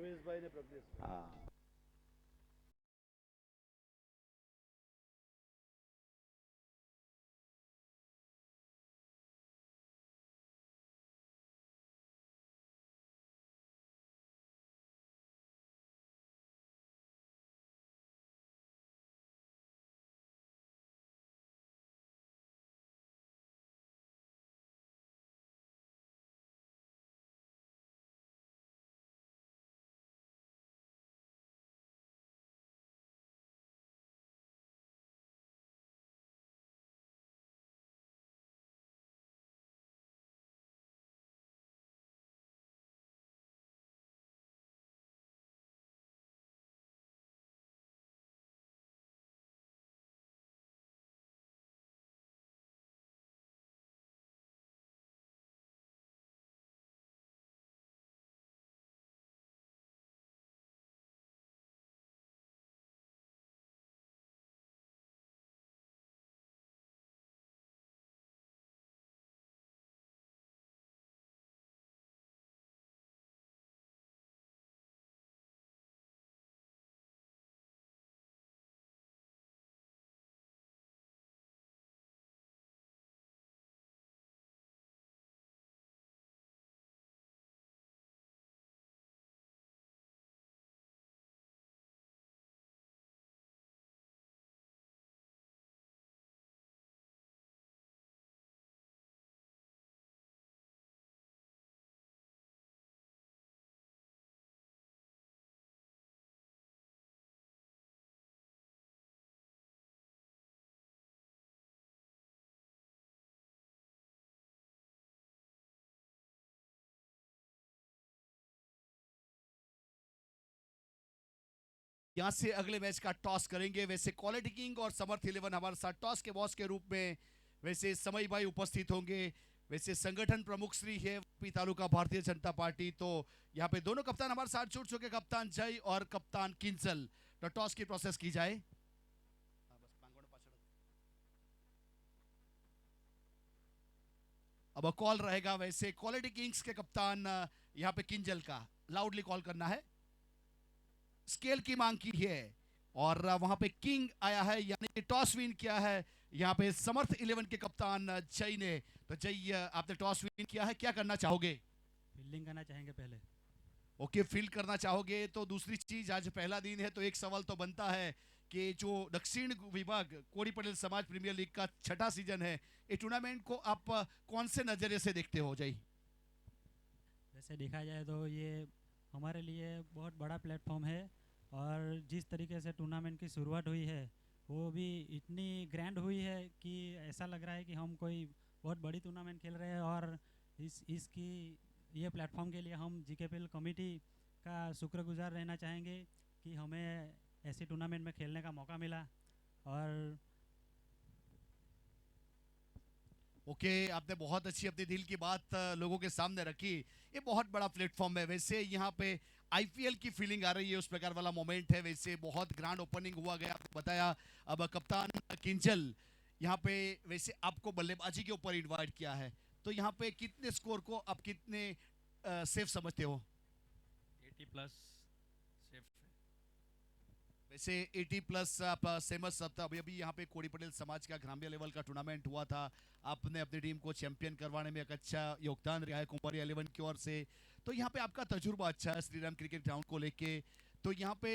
यहाँ से अगले मैच का टॉस करेंगे। वैसे क्वालिटी किंग और समर्थ 11 हमारे साथ टॉस के बॉस के रूप में वैसे समय भाई उपस्थित होंगे। वैसे संगठन प्रमुख श्री है पी तालुका भारतीय जनता पार्टी। तो यहाँ पे दोनोकप्तान हमारे साथ जुड़ चुके, कप्तान जय और कप्तान किंचल। तो टॉस की प्रोसेस की जाए। अब कॉल रहेगा वैसे क्वालिटी किंग्स के कप्तान यहाँ पे किंजल का लाउडली कॉल करना है। स्केल की मांग की है और वहां पे किंग आया है, यानी कि टॉस विन किया है यहाँ पे समर्थ 11 के कप्तान जय ने। तो जय आपने टॉस विन किया है, क्या करना चाहोगे? फील्डिंग करना चाहेंगे पहले। ओके, फील्ड करना चाहोगे। तो दूसरी चीज, आज पहला दिन है तो एक सवाल तो बनता है कि जो दक्षिण विभाग कोड़ी पटेल समाज प्रीमियर लीग का छठा सीजन है, ये टूर्नामेंट को आप कौन से नजरिए से देखते हो जय? वैसे देखा जाए तो ये हमारे लिए बहुत बड़ा प्लेटफॉर्म है और जिस तरीके से टूर्नामेंट की शुरुआत हुई है वो भी इतनी ग्रैंड हुई है कि ऐसा लग रहा है कि हम कोई बहुत बड़ी टूर्नामेंट खेल रहे हैं। और इसकी ये प्लेटफॉर्म के लिए हम जीकेपीएल कमेटी का शुक्रगुजार रहना चाहेंगे कि हमें ऐसी टूर्नामेंट में खेलने का मौका मिला। और ओके, आपने बहुत अच्छी अपने दिल की बात लोगों के सामने रखी। ये बहुत बड़ा प्लेटफॉर्म है। वैसे यहाँ पे आईपीएल की फीलिंग आ रही है, उस प्रकार वाला मोमेंट है। वैसे बहुत ग्रैंड ओपनिंग हुआ गया, आपको बताया। अब कप्तान किंचल यहाँ पे वैसे आपको बल्लेबाजी के ऊपर इन्वाइट किया है, तो यहाँ पे कितने स्कोर को आप कितने सेफ समझते हो? 80+ सेफ। वैसे 80+ आप सेमस अभी अभी यहाँ पे कोड़ी पटेल समाज का ग्राम्य लेवल का टूर्नामेंट हुआ था, आपने अपनी टीम को चैंपियन करवाने में एक अच्छा योगदान रहा है कुंवरी 11 की ओर से। तो यहाँ पे आपका तजुर्बा अच्छा है श्री राम क्रिकेट ग्राउंड को लेके। तो यहाँ पे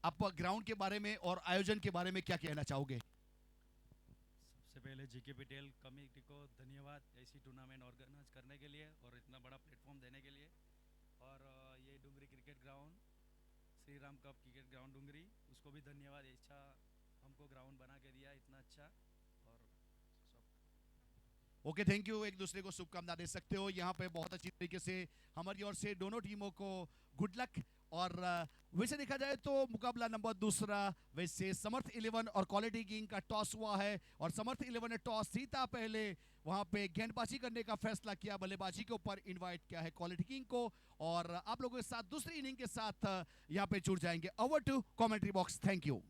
आप ग्राउंड के बारे में और आयोजन के बारे में क्या कहना चाहोगे? सबसे पहले जीके पटेल कमेटी को धन्यवाद ऐसी टूर्नामेंट ऑर्गेनाइज करने के लिए और इतना बड़ा प्लेटफॉर्म देने के लिए। और ये Dungri cricket ground, Shri Ram cup cricket ground Dungri, उसको भी धन्यवाद, अच्छा हमको ग्राउंड बना के दिया इतना अच्छा। और सब ओके, थैंक यू। एक दूसरे को शुभकामना दे सकते हो। यहाँ पे बहुत अच्छी तरीके से हमारी ओर से दोनों टीमों को गुड लक। और वैसे देखा जाए तो मुकाबला नंबर दूसरा, वैसे समर्थ 11 और क्वालिटी किंग का टॉस हुआ है और समर्थ 11 ने टॉस जीता, पहले वहां पे गेंदबाजी करने का फैसला किया, बल्लेबाजी के ऊपर इनवाइट किया है क्वालिटी किंग को। और आप लोगों के साथ दूसरी इनिंग के साथ यहाँ पे जुड़ जाएंगे। Over to commentary box, thank you.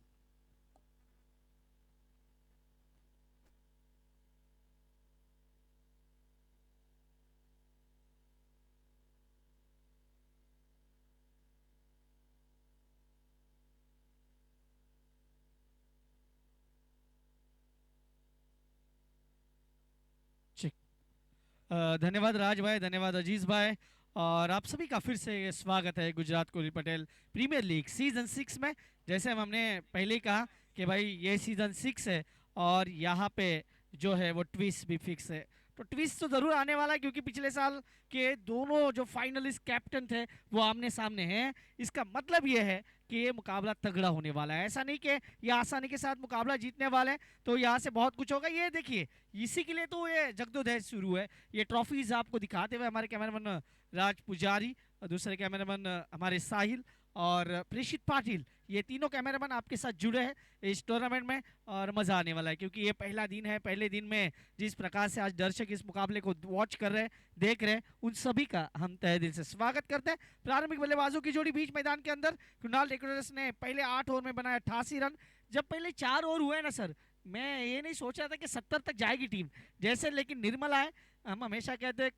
धन्यवाद राज भाई, धन्यवाद अजीज भाई। और आप सभी का फिर से स्वागत है Gujarat Kohli Patel premier league season 6 में। जैसे हमने पहले ही कहा कि भाई ये सीजन 6 है और यहाँ पे जो है वो ट्विस्ट भी फिक्स है। तो ट्विस्ट तो ज़रूर आने वाला है क्योंकि पिछले साल के दोनों जो फाइनलिस्ट कैप्टन थे वो आमने सामने हैं। इसका मतलब ये है कि ये मुकाबला तगड़ा होने वाला है। ऐसा नहीं कि ये आसानी के साथ मुकाबला जीतने वाले हैं तो यहाँ से बहुत कुछ होगा। ये देखिए, इसी के लिए तो ये जगदोदय शुरू है। ये ट्रॉफीज आपको दिखाते हुए हमारे कैमरामैन राज पुजारी और दूसरे कैमरामैन हमारे साहिल और प्रेषित पाटिल, ये तीनों कैमरामैन आपके साथ जुड़े हैं इस टूर्नामेंट में। और मज़ा आने वाला है क्योंकि ये पहला दिन है। पहले दिन में जिस प्रकार से आज दर्शक इस मुकाबले को वॉच कर रहे हैं, देख रहे हैं, उन सभी का हम तहे दिल से स्वागत करते हैं। प्रारंभिक बल्लेबाजों की जोड़ी बीच मैदान के अंदर, कृणाल डेकोरेटर्स ने पहले 8 ओवर में बनाया 88 रन। जब पहले 4 ओवर हुए ना सर, मैं ये नहीं सोच रहा था कि 70 तक जाएगी टीम जैसे, लेकिन निर्मल आए। हम हमेशा कहते हैं,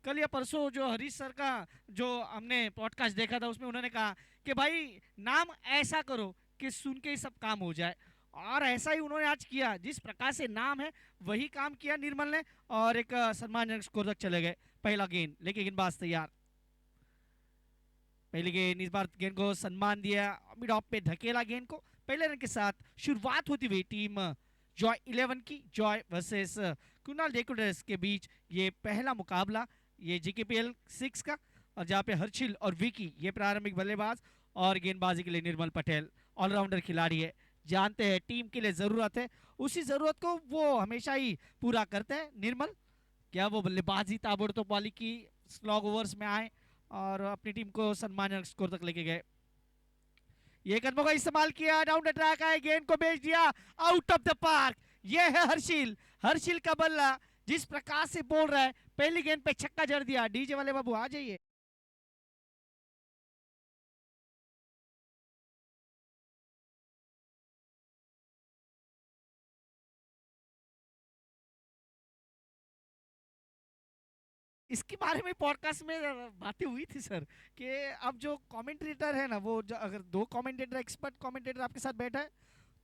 कल या परसों जो हरीश सर का जो हमने पॉडकास्ट देखा था उसमें उन्होंने कहा कि भाई नाम ऐसा करो कि सुन के ही सब काम हो जाए, और ऐसा ही उन्होंने आज किया। जिस प्रकार से नाम है वही काम किया निर्मल ने और एक सम्मानजनक स्कोर तक चले गए। पहला गेंद लेके गेंदबाज तैयार, पहली गेंद, इस बार गेंद को सम्मान दिया, मिड ऑफ पे धकेला गेंद को। पहले रन के साथ शुरुआत होती हुई टीम जॉय 11 की, जॉय वर्सेस कुणाल डेकोरेटर्स के बीच ये पहला मुकाबला, ये जीकेपीएल 6 का, और जहाँ पे हर्षिल और विकी ये प्रारंभिक बल्लेबाज और गेंदबाजी के लिए निर्मल पटेल ऑलराउंडर खिलाड़ी है। जानते हैं टीम के लिए ज़रूरत है, उसी ज़रूरत को वो हमेशा ही पूरा करते हैं निर्मल। क्या वो बल्लेबाजी ताबड़तोड़ वाली की स्लॉग ओवर्स में आए और अपनी टीम को सम्मानजनक स्कोर तक लेके गए। ये कदमों का इस्तेमाल किया, डाउन द ट्रैक आए, गेंद को भेज दिया आउट ऑफ द पार्क। ये है हर्षिल, हर्षिल का बल्ला जिस प्रकार से बोल रहा है, पहली गेंद पे छक्का जड़ दिया। डीजे वाले बाबू आ जाइए। इसके बारे में पॉडकास्ट में बातें हुई थी सर कि अब जो कमेंटेटर है ना, वो अगर दो कमेंटेटर, एक्सपर्ट कमेंटेटर आपके साथ बैठा है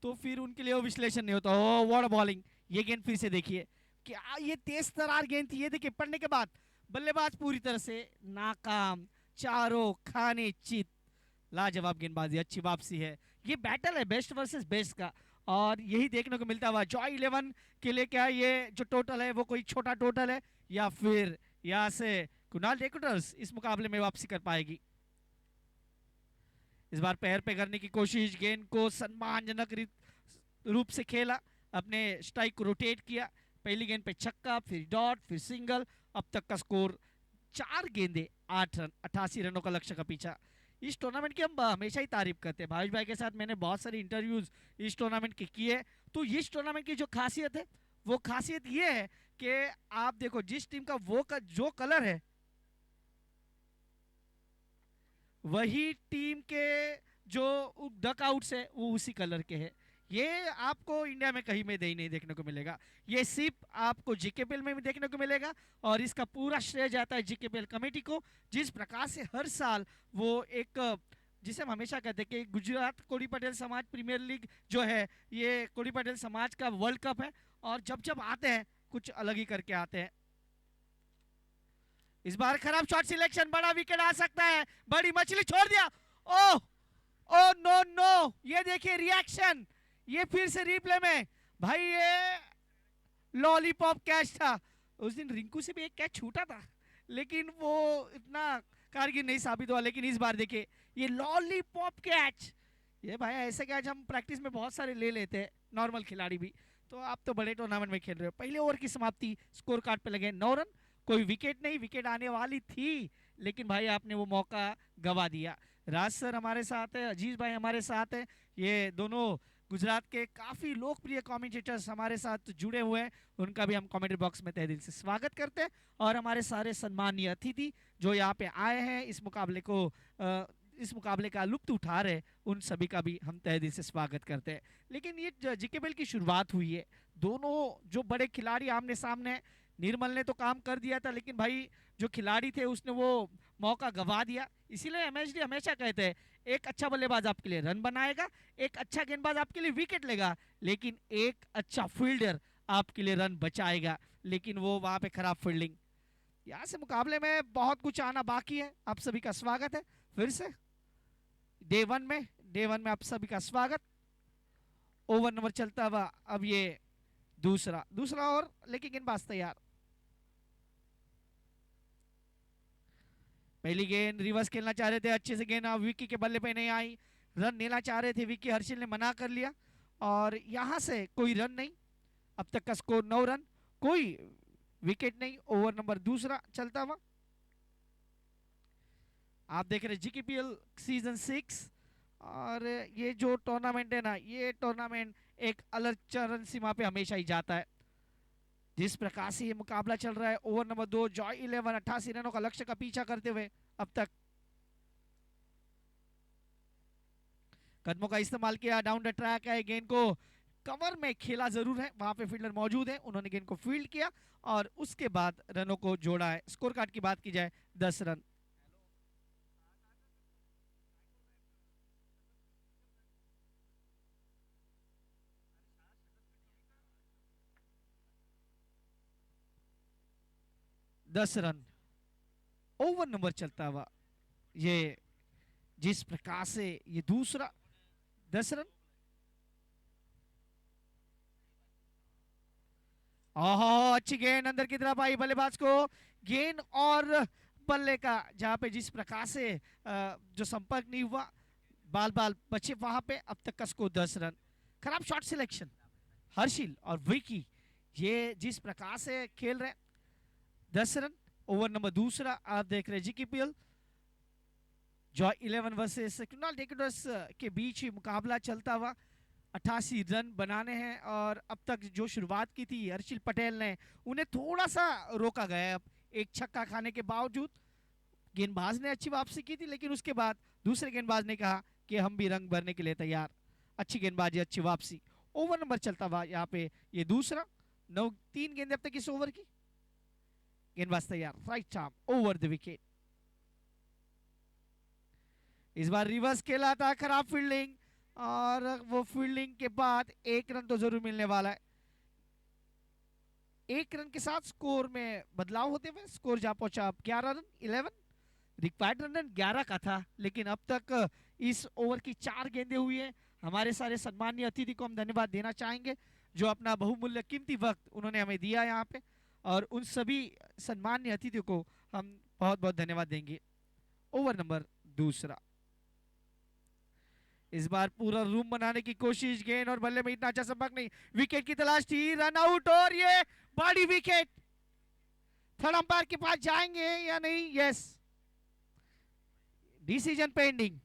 तो फिर उनके लिए वो विश्लेषण नहीं होता। ओ व्हाट बॉलिंग, ये गेंद फिर से देखिए, क्या ये तेज तरार गेंद थी। ये देखिए पढ़ने के बाद बल्लेबाज पूरी तरह से नाकाम, चारों खाने चित। लाजवाब गेंदबाजी, अच्छी वापसी है। ये बैटल है बेस्ट वर्सेस बेस्ट का, और यही देखने को मिलता हुआ जॉय 11 के लिए। क्या ये जो टोटल है वो कोई छोटा टोटल है, या फिर यहाँ से कुणाल डेकोरेटर्स इस मुकाबले में वापसी कर पाएगी? इस बार पैर पे करने की कोशिश, गेंद को सम्मानजनक रूप से खेला, अपने स्ट्राइक को रोटेट किया। पहली गेंद पे छक्का, फिर डॉट, फिर सिंगल। अब तक का स्कोर 4 गेंदे 8 रन, 88 रनों का लक्ष्य का पीछा। इस टूर्नामेंट की हम हमेशा ही तारीफ करते हैं। भावेश भाई के साथ मैंने बहुत सारे इंटरव्यूज इस टूर्नामेंट के किए। तो इस टूर्नामेंट की जो खासियत है वो खासियत ये है कि आप देखो जिस टीम का जो कलर है वही टीम के जो डकआउट्स है वो उसी कलर के हैं। ये आपको इंडिया में कहीं में नहीं देखने को मिलेगा। ये सिर्फ आपको जीकेपीएल में भी देखने को मिलेगा, और इसका पूरा श्रेय जाता है जीकेपीएल कमेटी को, जिस प्रकार से हर साल वो एक, जिसे हम हमेशा कहते हैं कि गुजरात कोड़ी पटेल समाज प्रीमियर लीग जो है, ये कोड़ी पटेल समाज का वर्ल्ड कप है, और जब जब आते हैं कुछ अलग ही करके आते हैं। इस बार खराब शॉट सिलेक्शन, बड़ा विकेट आ सकता है, बड़ी मछली छोड़ दिया। ओह ओ नो नो, ये देखिए रिएक्शन, ये फिर से रिप्ले में भाई, ये लॉलीपॉप कैच था। उस दिन रिंकू से भी एक कैच छूटा था, लेकिन वो इतना कारगर नहीं साबित हुआ। लेकिन इस बार देखिए ये लॉलीपॉप कैच, ये भाई ऐसे कैच हम प्रैक्टिस में बहुत सारे ले लेते हैं, नॉर्मल खिलाड़ी भी। तो आप तो बड़े टूर्नामेंट में खेल रहे हो। पहले ओवर की समाप्ति, स्कोर कार्ड पे लगे 9 रन, कोई विकेट नहीं, विकेट आने वाली थी लेकिन भाई आपने वो मौका गवा दिया। राज सर हमारे साथ है, अजीज भाई हमारे साथ है, ये दोनों गुजरात के काफी लोकप्रिय कमेंटेटर्स हमारे साथ जुड़े हुए हैं। उनका भी हम कमेंट्री बॉक्स में तहे दिल से स्वागत करते हैं, और हमारे सारे सम्मानीय अतिथि जो यहाँ पे आए हैं इस मुकाबले का लुत्फ उठा रहे, उन सभी का भी हम तहे दिल से स्वागत करते हैं। लेकिन ये जीकेपीएल की शुरुआत हुई है, दोनों जो बड़े खिलाड़ी आमने सामने। निर्मल ने तो काम कर दिया था, लेकिन भाई जो खिलाड़ी थे उसने वो मौका गवा दिया। इसीलिए एमएचडी हमेशा कहते हैं एक अच्छा बल्लेबाज आपके लिए रन बनाएगा, एक अच्छा गेंदबाज आपके लिए विकेट लेगा, लेकिन एक अच्छा फील्डर आपके लिए रन बचाएगा। लेकिन वो वहां पे खराब फील्डिंग। यहाँ से मुकाबले में बहुत कुछ आना बाकी है। आप सभी का स्वागत है फिर से डे वन में आप सभी का स्वागत। ओवर नंबर चलता हुआ अब ये दूसरा ओवर, लेकिन गेंदबाज तैयार। पहली गेंद रिवर्स खेलना चाह रहे थे, अच्छे से गेंद विक्की के बल्ले पे नहीं आई, रन लेना चाह रहे थे विक्की, हर्षिल ने मना कर लिया, और यहां से कोई रन नहीं। अब तक का स्कोर 9 रन, कोई विकेट नहीं। ओवर नंबर दूसरा चलता हुआ। आप देख रहे जीकेपीएल सीजन 6, और ये जो टूर्नामेंट है ना, ये टूर्नामेंट एक अलग चरण सीमा पे हमेशा ही जाता है। जिस प्रकार से ये मुकाबला चल रहा है, ओवर नंबर 2 जॉय 11 88 रनों का लक्ष्य का पीछा करते हुए अब तक। कदमों का इस्तेमाल किया, डाउन द ट्रैक है, गेंद को कवर में खेला जरूर है, वहां पे फील्डर मौजूद है, उन्होंने गेंद को फील्ड किया और उसके बाद रनों को जोड़ा है। स्कोर कार्ड की बात की जाए 10 रन। ओवर नंबर चलता हुआ, ये जिस प्रकार से ये दूसरा 10 रन। ओहो, अच्छी गेंद अंदर की तरफ आई, बल्लेबाज को गेंद और बल्ले का जहां पे जिस प्रकार से जो संपर्क नहीं हुआ, बाल बाल बचे वहां पे। अब तक का स्कोर 10 रन। खराब शॉट सिलेक्शन, हर्षिल और विकी ये जिस प्रकार से खेल रहे, 10 रन। ओवर नंबर दूसरा आप देख रहे जीकेपीएल। जॉय 11 वर्सेस कृणाल डेकोरेटर्स के बीच ही मुकाबला चलता हुआ। 88 रन बनाने हैं और अब तक जो शुरुआत की थी हर्षिल पटेल ने, उन्हें थोड़ा सा रोका गया। अब एक छक्का खाने के बावजूद गेंदबाज ने अच्छी वापसी की थी, लेकिन उसके बाद दूसरे गेंदबाज ने कहा कि हम भी रंग भरने के लिए तैयार। अच्छी गेंदबाजी, अच्छी वापसी। ओवर नंबर चलता हुआ यहाँ पे ये दूसरा। 3 गेंदें अब तक इस ओवर की। गेंदबाज तैयार, right arm over the wicket. इस बार रिवर्स खेला था, खराब फील्डिंग, और वो फील्डिंग के बाद 1 रन तो जरूर मिलने वाला है। 1 रन के साथ स्कोर में बदलाव होते हुए स्कोर जा पहुंचा अब 11 रन 11। रिक्वायर्ड रन 11 का था, लेकिन अब तक इस ओवर की 4 गेंदें हुई है। हमारे सारे सम्मानीय अतिथि को हम धन्यवाद देना चाहेंगे जो अपना बहुमूल्य कीमती वक्त उन्होंने हमें दिया यहाँ पे, और उन सभी सम्मानीय अतिथियों को हम बहुत बहुत धन्यवाद देंगे। ओवर नंबर दूसरा। इस बार पूरा रूम बनाने की कोशिश, गेंद और बल्ले में इतना अच्छा संपर्क नहीं, विकेट की तलाश थी, रन आउट, और ये बड़ी विकेट। थर्ड अंपायर के पास जाएंगे या नहीं? Yes, decision pending.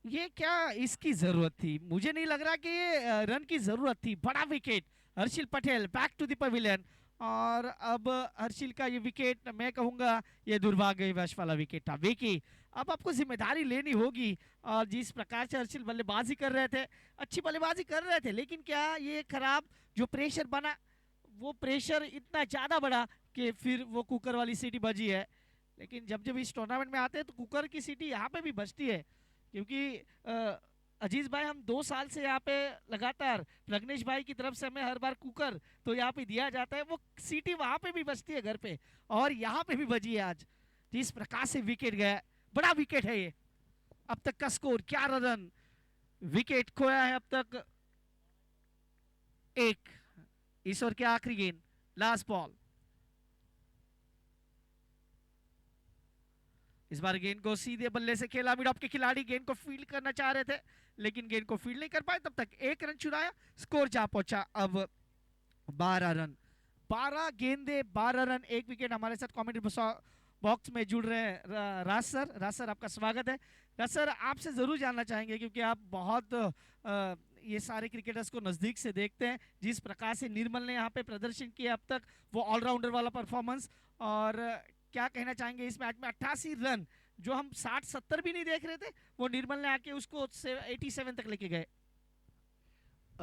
ये क्या इसकी जरूरत थी? मुझे नहीं लग रहा कि ये रन की जरूरत थी। बड़ा wicket, Harshil Patel back to the pavilion. और अब हर्षिल का ये विकेट, मैं कहूंगा ये दुर्भाग्यवश वाला विकेट था। विकी, अब आपको जिम्मेदारी लेनी होगी। और जिस प्रकार से हर्षिल बल्लेबाजी कर रहे थे, अच्छी बल्लेबाजी कर रहे थे, लेकिन क्या ये खराब जो प्रेशर बना, वो प्रेशर इतना ज्यादा बड़ा कि फिर वो कुकर वाली सीटी बजी है। लेकिन जब जब इस टूर्नामेंट में आते हैं तो कुकर की सीटी यहाँ पे भी बजती है, क्योंकि अजीज भाई, हम 2 साल से यहाँ पे लगातार प्रग्नेश भाई की तरफ से हमें हर बार कुकर तो यहाँ पे दिया जाता है, वो सीटी वहां पे भी बजती है घर पे, और यहाँ पे भी बजी है आज। जिस प्रकार से विकेट गया, बड़ा विकेट है ये। अब तक का स्कोर 11 रन। विकेट खोया है अब तक 1। इस ओवर की आखिरी गेंद, लास्ट बॉल। इस बार गेंद को सीधे बल्ले से खेला। मिड ऑफ के खिलाड़ी गेंद को फील्ड करना चाह रहे थे, लेकिन गेंद को फील्ड नहीं कर पाए। तब तक 1 रन चुराया, स्कोर जा पहुंचा अब 12 रन। 12 गेंदे 12 रन, 1 विकेट। हमारे साथ कमेंट्री बॉक्स में जुड़ रहे हैं राज सर। राज सर, आपका स्वागत है। राज सर, आपसे जरूर जानना चाहेंगे, क्योंकि आप बहुत ये सारे क्रिकेटर्स को नजदीक से देखते हैं, जिस प्रकार से निर्मल ने यहाँ पे प्रदर्शन किया अब तक, वो ऑलराउंडर वाला परफॉर्मेंस, और क्या कहना चाहेंगे इस मैच में? 88 रन, जो हम 60-70 भी नहीं देख रहे थे, वो निर्मल ने आके उसको 87 तक लेके गए।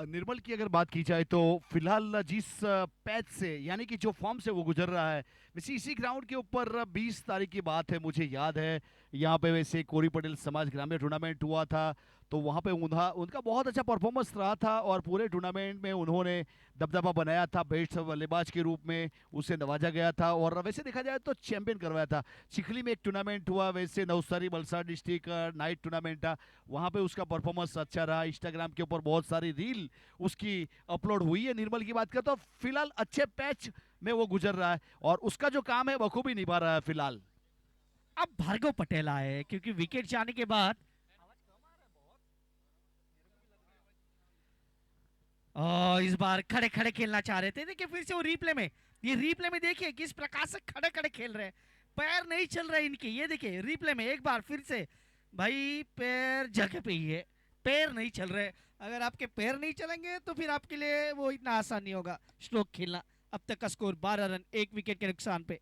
निर्मल की अगर बात की जाए तो फिलहाल जिस पैच से, यानी कि जो फॉर्म से वो गुजर रहा है, वैसे इसी ग्राउंड के ऊपर 20 तारीख की बात है, मुझे याद है, यहाँ पे वैसे कोरी पटेल समाज ग्रामीण टूर्नामेंट हुआ था, तो वहाँ पे उनका बहुत अच्छा परफॉर्मेंस रहा था, और पूरे टूर्नामेंट में उन्होंने दबदबा बनाया था। बेस्ट बल्लेबाज के रूप में उसे नवाजा गया था, और वैसे देखा जाए तो चैंपियन करवाया था। चिखली में एक टूर्नामेंट हुआ, वैसे Navsari Valsad district night tournament था, वहाँ पे उसका परफॉर्मेंस अच्छा रहा। इंस्टाग्राम के ऊपर बहुत सारी रील उसकी अपलोड हुई है। निर्मल की बात करता, तो फिलहाल अच्छे पैच में वो गुजर रहा है, और उसका जो काम है बखूबी निभा रहा है फिलहाल। अब भार्गव पटेल आए, क्योंकि विकेट जाने के बाद इस बार खड़े खड़े खेलना चाह रहे थे। देखिए फिर से वो रिप्ले में, ये रिप्ले में देखिए किस प्रकार से खड़े खड़े खेल रहे हैं, पैर नहीं चल रहे इनके। ये देखिए रिप्ले में एक बार फिर से, भाई पैर जगह पे ही है, पैर नहीं चल रहे। अगर आपके पैर नहीं चलेंगे तो फिर आपके लिए वो इतना आसान नहीं होगा स्ट्रोक खेलना। अब तक का स्कोर 12 रन 1 विकेट के नुकसान पे।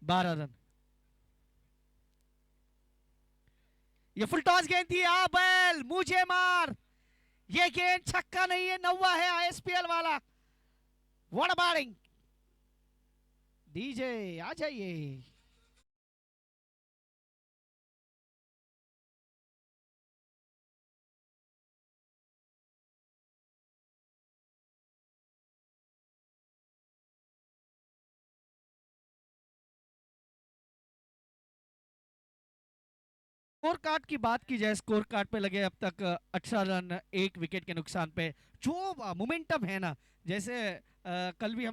12 रन। ये फुल टॉस गेंद थी, आ बैल मुझे मार। ये गेंद छक्का नहीं है, नौवा है आईएसपीएल वाला। What a batting. डीजे आ जाइए। स्कोर कार्ड की बात की जाए, स्कोर कार्ड पे लगे अब तक 18 रन 1 विकेट के नुकसान पे। जो मोमेंटम है ना, जैसे कल भी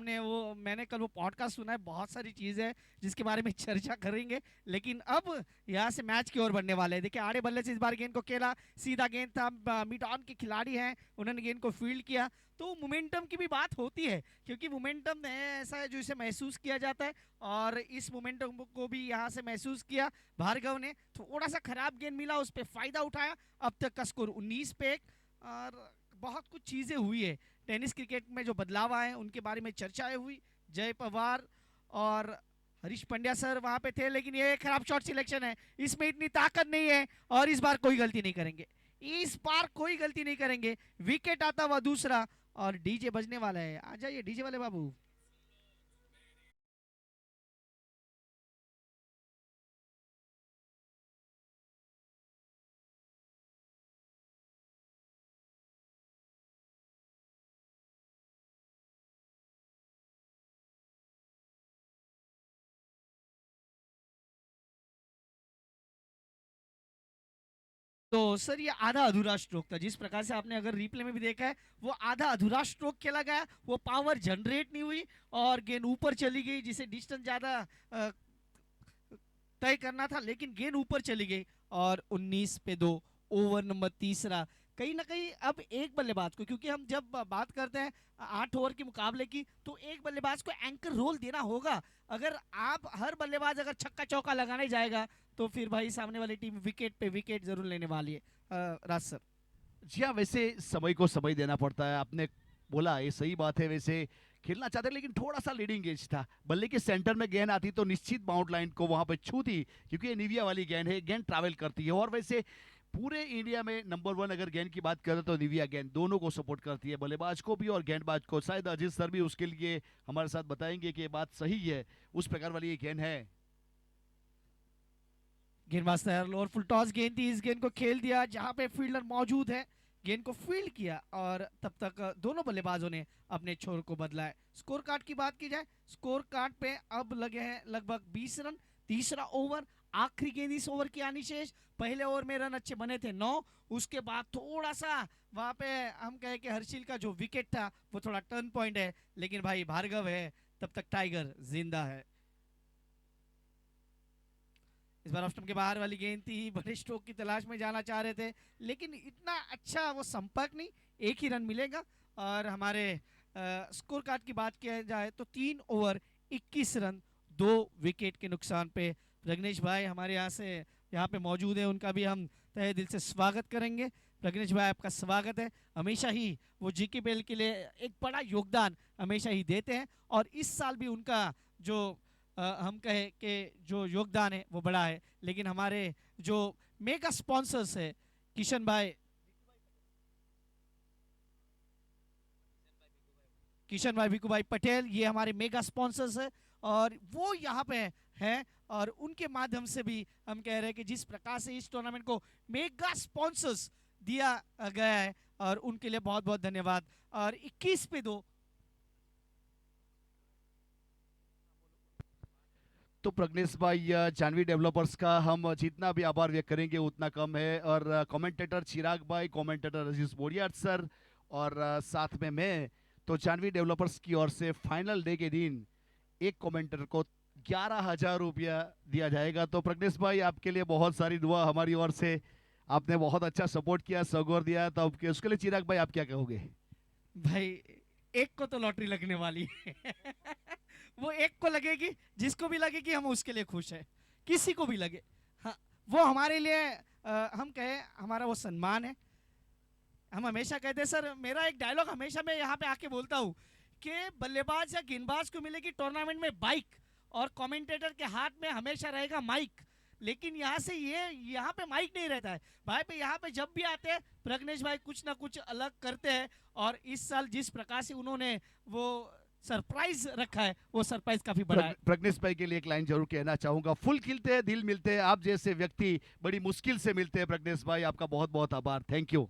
मैंने कल वो पॉडकास्ट सुना है, बहुत सारी चीज़ें हैं जिसके बारे में चर्चा करेंगे। लेकिन अब यहाँ से मैच की ओर बढ़ने वाले हैं। देखिए आड़े बल्ले से इस बार गेंद को खेला, सीधा गेंद था, मिड ऑन के खिलाड़ी हैं, उन्होंने गेंद को फील्ड किया। तो मोमेंटम की भी बात होती है, क्योंकि मोमेंटम ऐसा है जो इसे महसूस किया जाता है, और इस मोमेंटम को भी यहाँ से महसूस किया भार्गव ने। थोड़ा सा खराब गेंद मिला, उस पर फायदा उठाया। अब तक का स्कोर 19 पे 1। और बहुत कुछ चीज़ें हुई है टेनिस क्रिकेट में, जो बदलाव आए उनके बारे में चर्चाएं हुई। जय पवार और हरीश पंड्या सर वहां पे थे, लेकिन ये खराब शॉट सिलेक्शन है, इसमें इतनी ताकत नहीं है, और इस बार कोई गलती नहीं करेंगे, इस बार कोई गलती नहीं करेंगे। विकेट आता हुआ दूसरा, और डीजे बजने वाला है। आ जाइए डीजे वाले बाबू। तो सर ये आधा अधूरा स्ट्रोक था, जिस प्रकार से आपने अगर रिप्ले में भी देखा है, वो आधा अधूरा स्ट्रोक खेला गया, वो पावर जनरेट नहीं हुई, और गेंद ऊपर चली गई, जिसे डिस्टेंस ज्यादा तय करना था, लेकिन गेंद ऊपर चली गई। और 19 पे 2, ओवर नंबर तीसरा। कहीं ना कहीं अब एक बल्लेबाज को, क्योंकि हम जब बात करते हैं 8 ओवर के मुकाबले की, तो एक बल्लेबाज को एंकर रोल देना होगा। अगर आप हर बल्लेबाज अगर छक्का चौका लगाने जाएगा, तो फिर भाई सामने वाली टीम विकेट पे विकेट जरूर लेने वाली है। राज सर। जी हाँ, वैसे समय को समय देना पड़ता है। आपने बोला ये सही बात है, वैसे खेलना चाहते लेकिन थोड़ा सा लीडिंग एज था। बल्ले के सेंटर में गेंद आती तो निश्चित बाउंड लाइन को वहां पे छूती, क्योंकि ये निविया वाली गेंद है, गेंद ट्रैवल करती है। और वैसे पूरे इंडिया में नंबर 1 अगर गेंद की बात करें तो निविया गेंद दोनों को सपोर्ट करती है, बल्लेबाज को भी और गेंदबाज को। शायद अजीत सर भी उसके लिए हमारे साथ बताएंगे कि ये बात सही है, उस प्रकार वाली ये गेंद है। गेंदबाज तैयार, लोअर फुल टॉस गेंद थी, इस गेंद को खेल दिया जहां पे फील्डर मौजूद है, गेंद को फील्ड किया, और तब तक दोनों बल्लेबाजों ने अपने छोर को बदला है। स्कोर कार्ड की बात की जाए, स्कोर कार्ड पे अब लगे हैं लगभग 20 रन। तीसरा ओवर, आखिरी गेंद इस ओवर की आनी शेष। पहले ओवर में रन अच्छे बने थे 9, उसके बाद थोड़ा सा वहां पे हम कहे कि हर्षिल का जो विकेट था वो थोड़ा टर्न पॉइंट है, लेकिन भाई भार्गव है, तब तक टाइगर जिंदा है। इस बार ऑफ स्टंप के बाहर वाली गेंद थी, बड़े स्ट्रोक की तलाश में जाना चाह रहे थे, लेकिन इतना अच्छा वो संपर्क नहीं, एक ही रन मिलेगा। और हमारे स्कोर कार्ड की बात किया जाए तो 3 ओवर 21 रन 2 विकेट के नुकसान पे। प्रज्ञेश भाई हमारे यहाँ पे मौजूद है, उनका भी हम तहे दिल से स्वागत करेंगे। प्रज्ञेश भाई आपका स्वागत है। हमेशा ही वो जीकेपीएल के लिए एक बड़ा योगदान हमेशा ही देते हैं, और इस साल भी उनका जो हम कहे कि जो योगदान है वो बड़ा है। लेकिन हमारे जो मेगा स्पॉन्सर्स है, किशन भाई भिकू भाई पटेल, ये हमारे मेगा स्पॉन्सर्स है, और वो यहाँ पे हैं, और उनके माध्यम से भी हम कह रहे हैं कि जिस प्रकार से इस टूर्नामेंट को मेगा स्पॉन्सर्स दिया गया है, और उनके लिए बहुत बहुत धन्यवाद। और 21 पे 2। तो प्रज्ञेश भाई, जानवी डेवलपर्स का हम जितना भी आभार व्यक्त करेंगे उतना कम है। और कमेंटेटर चिराग भाई, कमेंटेटर अजीज बोरियार सर, और साथ में मैं, तो जानवी डेवलपर्स की ओर से फाइनल डे के दिन एक कमेंटेटर को 11,000 रुपया दिया जाएगा। तो प्रज्ञेश भाई आपके लिए बहुत सारी दुआ हमारी ओर से, आपने बहुत अच्छा सपोर्ट किया, सगोर दिया, तो उसके लिए चिराग भाई आप क्या कहोगे? भाई एक को तो लॉटरी लगने वाली है वो एक को लगेगी, जिसको भी लगेगी हम उसके लिए खुश है, किसी को भी लगे। हाँ, वो हमारे लिए हम कहें हमारा वो सम्मान है। हम हमेशा कहते हैं सर, मेरा एक डायलॉग हमेशा मैं यहाँ पे आके बोलता हूँ कि बल्लेबाज या गेंदबाज को मिलेगी टूर्नामेंट में बाइक और कमेंटेटर के हाथ में हमेशा रहेगा माइक। लेकिन यहाँ से ये यहाँ पे माइक नहीं रहता है भाई पे। यहाँ पे जब भी आते हैं प्रज्ञेश भाई कुछ ना कुछ अलग करते हैं, और इस साल जिस प्रकार से उन्होंने वो सरप्राइज रखा है वो सरप्राइज काफी बड़ा है। प्रज्ञेश भाई के लिए एक लाइन जरूर कहना चाहूंगा, फुल खिलते हैं दिल मिलते हैं, आप जैसे व्यक्ति बड़ी मुश्किल से मिलते हैं। प्रज्ञेश भाई आपका बहुत बहुत आभार, थैंक यू।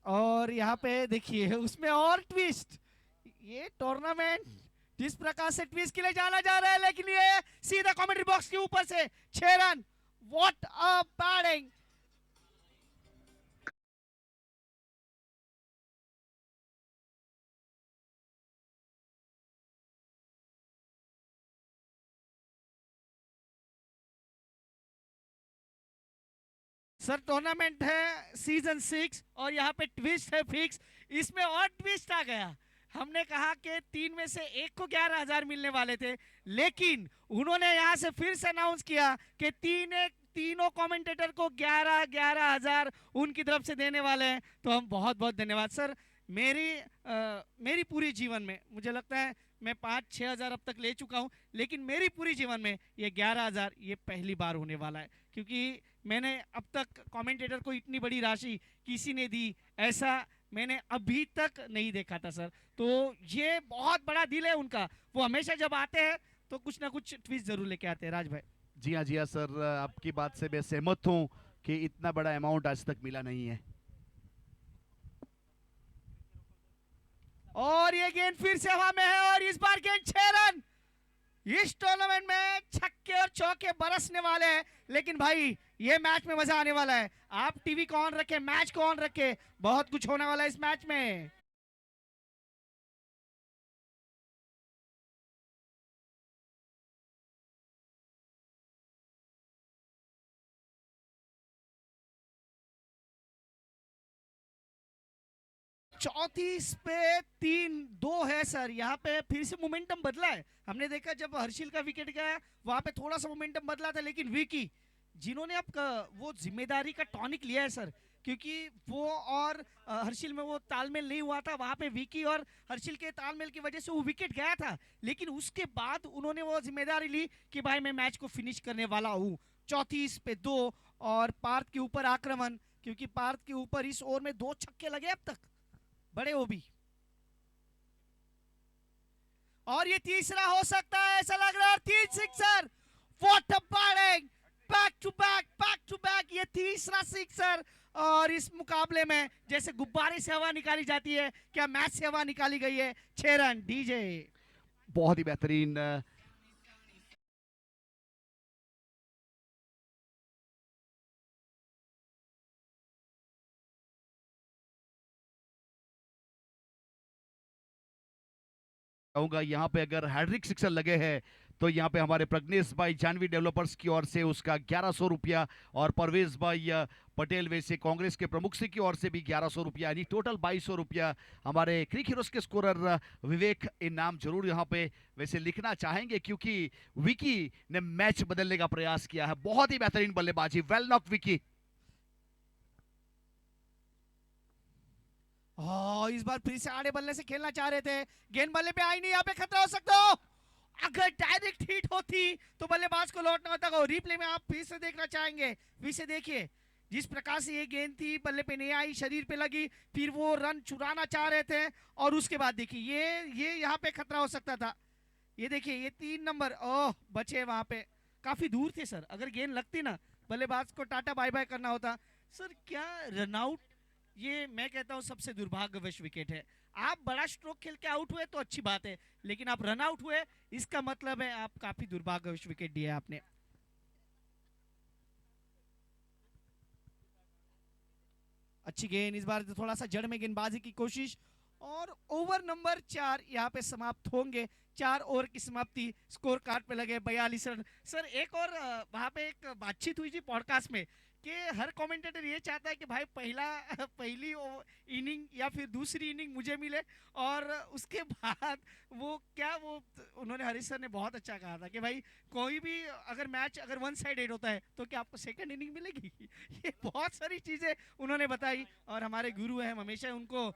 और यहाँ पे देखिए उसमें और ट्विस्ट, ये टूर्नामेंट जिस प्रकार से ट्विस्ट के लिए जाना जा रहा है, लेकिन ये सीधा कमेंट्री बॉक्स के ऊपर से 6 run, what a batting. Sir tournament है सीजन 6 और यहाँ पे ट्विस्ट है फिक्स। इसमें और ट्विस्ट आ गया। हमने कहा कि 3 में से एक को 11,000 मिलने वाले थे, लेकिन उन्होंने यहाँ से फिर से अनाउंस किया कि तीनों कमेंटेटर को 11,000 उनकी तरफ से देने वाले हैं। तो हम बहुत बहुत धन्यवाद सर। मेरी पूरी जीवन में मुझे लगता है मैं 5-6 हज़ार अब तक ले चुका हूँ, लेकिन मेरी पूरी जीवन में ये 11,000 ये पहली बार होने वाला है, क्योंकि मैंने अब तक कमेंटेटर को इतनी बड़ी राशि किसी ने दी ऐसा मैंने अभी तक नहीं देखा था सर। तो ये बहुत बड़ा दिल है उनका, वो हमेशा जब आते हैं तो कुछ ना कुछ ट्विस्ट जरूर लेके आते हैं। राज भाई जी हाँ सर, आपकी बात से मैं सहमत हूँ कि इतना बड़ा अमाउंट आज तक मिला नहीं है। और ये गेंद फिर से हवा में है और इस बार गेंद 6 रन। इस टूर्नामेंट में छक्के और चौके बरसने वाले हैं, लेकिन भाई ये मैच में मजा आने वाला है। आप टीवी को ऑन रखें, मैच को ऑन रखें, बहुत कुछ होने वाला है इस मैच में। चौतीस पे 3-2 है सर। यहाँ पे फिर से मोमेंटम बदला है। हमने देखा जब हर्षिल का विकेट गया वहां पे थोड़ा सा मोमेंटम बदला था, लेकिन विकी जिन्होंने अब वो जिम्मेदारी का टॉनिक लिया है सर, क्योंकि वो और हर्षिल में वो तालमेल नहीं हुआ था। वहां पे विकी और हर्षिल के तालमेल की वजह से वो विकेट गया था, लेकिन उसके बाद उन्होंने वो जिम्मेदारी ली कि भाई मैं मैच को फिनिश करने वाला हूँ। 34 पे 2 और पार्थ के ऊपर आक्रमण, क्योंकि पार्थ के ऊपर इस ओवर में 2 छक्के लगे अब तक, बड़े ओबी। और ये तीसरा हो सकता है ऐसा लग रहा है। 3 sixer, what a batting, back to back, ये तीसरा सिक्सर। और इस मुकाबले में जैसे गुब्बारे से हवा निकाली जाती है, क्या मैच से हवा निकाली गई है। 6 रन डीजे, बहुत ही बेहतरीन कहूंगा। यहाँ पे अगर हैड्रिक सिक्सर लगे हैं तो यहाँ पे हमारे प्रज्ञेश भाई जानवी डेवलपर्स की ओर से उसका 1100 रुपया, और परवेज भाई पटेल वैसे कांग्रेस के प्रमुख से की ओर से भी 1100 रुपया, यानी टोटल 2200 रुपया हमारे क्रिक हीरोज के स्कोरर विवेक इनाम जरूर यहाँ पे वैसे लिखना चाहेंगे, क्योंकि विकी ने मैच बदलने का प्रयास किया है। बहुत ही बेहतरीन बल्लेबाजी, वेल नॉक विकी। इस बार फिर से आड़े बल्ले से खेलना चाह रहे थे, गेंद बल्ले पे आई नहीं। यहाँ पे खतरा हो सकता हो, अगर डायरेक्ट हिट होती तो बल्लेबाज को लौटना होता। रिप्ले में आप फिर से देखना चाहेंगे, फिर से देखिए जिस प्रकार से ये गेंद थी, बल्ले पे नहीं आई, शरीर पे लगी, फिर वो रन चुराना चाह रहे थे, और उसके बाद देखिए ये यहाँ पे खतरा हो सकता था। ये देखिए ये 3 नंबर, ओह बचे वहां पे, काफी दूर थे सर। अगर गेंद लगती ना, बल्लेबाज को टाटा बाय बाय करना होता सर। क्या रनआउट, ये मैं कहता हूं सबसे दुर्भाग्यवश विकेट है। आप बड़ा स्ट्रोक खेल के आउट हुए तो अच्छी बात है, लेकिन आप रन आउट हुए, इसका मतलब है आप काफी दुर्भाग्यवश विकेट दिया आपने। अच्छी गेंद, इस बार थोड़ा सा जड़ में गेंदबाजी की कोशिश, और ओवर नंबर 4 यहाँ पे समाप्त होंगे। 4 ओवर की समाप्ति, स्कोर कार्ड पे लगे 42 रन। सर एक और वहां पे एक बातचीत हुई थी पॉडकास्ट में कि हर कमेंटेटर ये चाहता है कि भाई पहली इनिंग या फिर दूसरी इनिंग मुझे मिले, और उसके बाद वो उन्होंने, हरीश सर ने बहुत अच्छा कहा था कि भाई कोई भी अगर मैच अगर वन साइडेड होता है तो क्या आपको सेकंड इनिंग मिलेगी? ये बहुत सारी चीज़ें उन्होंने बताई, और हमारे गुरु हैं, हम हमेशा उनको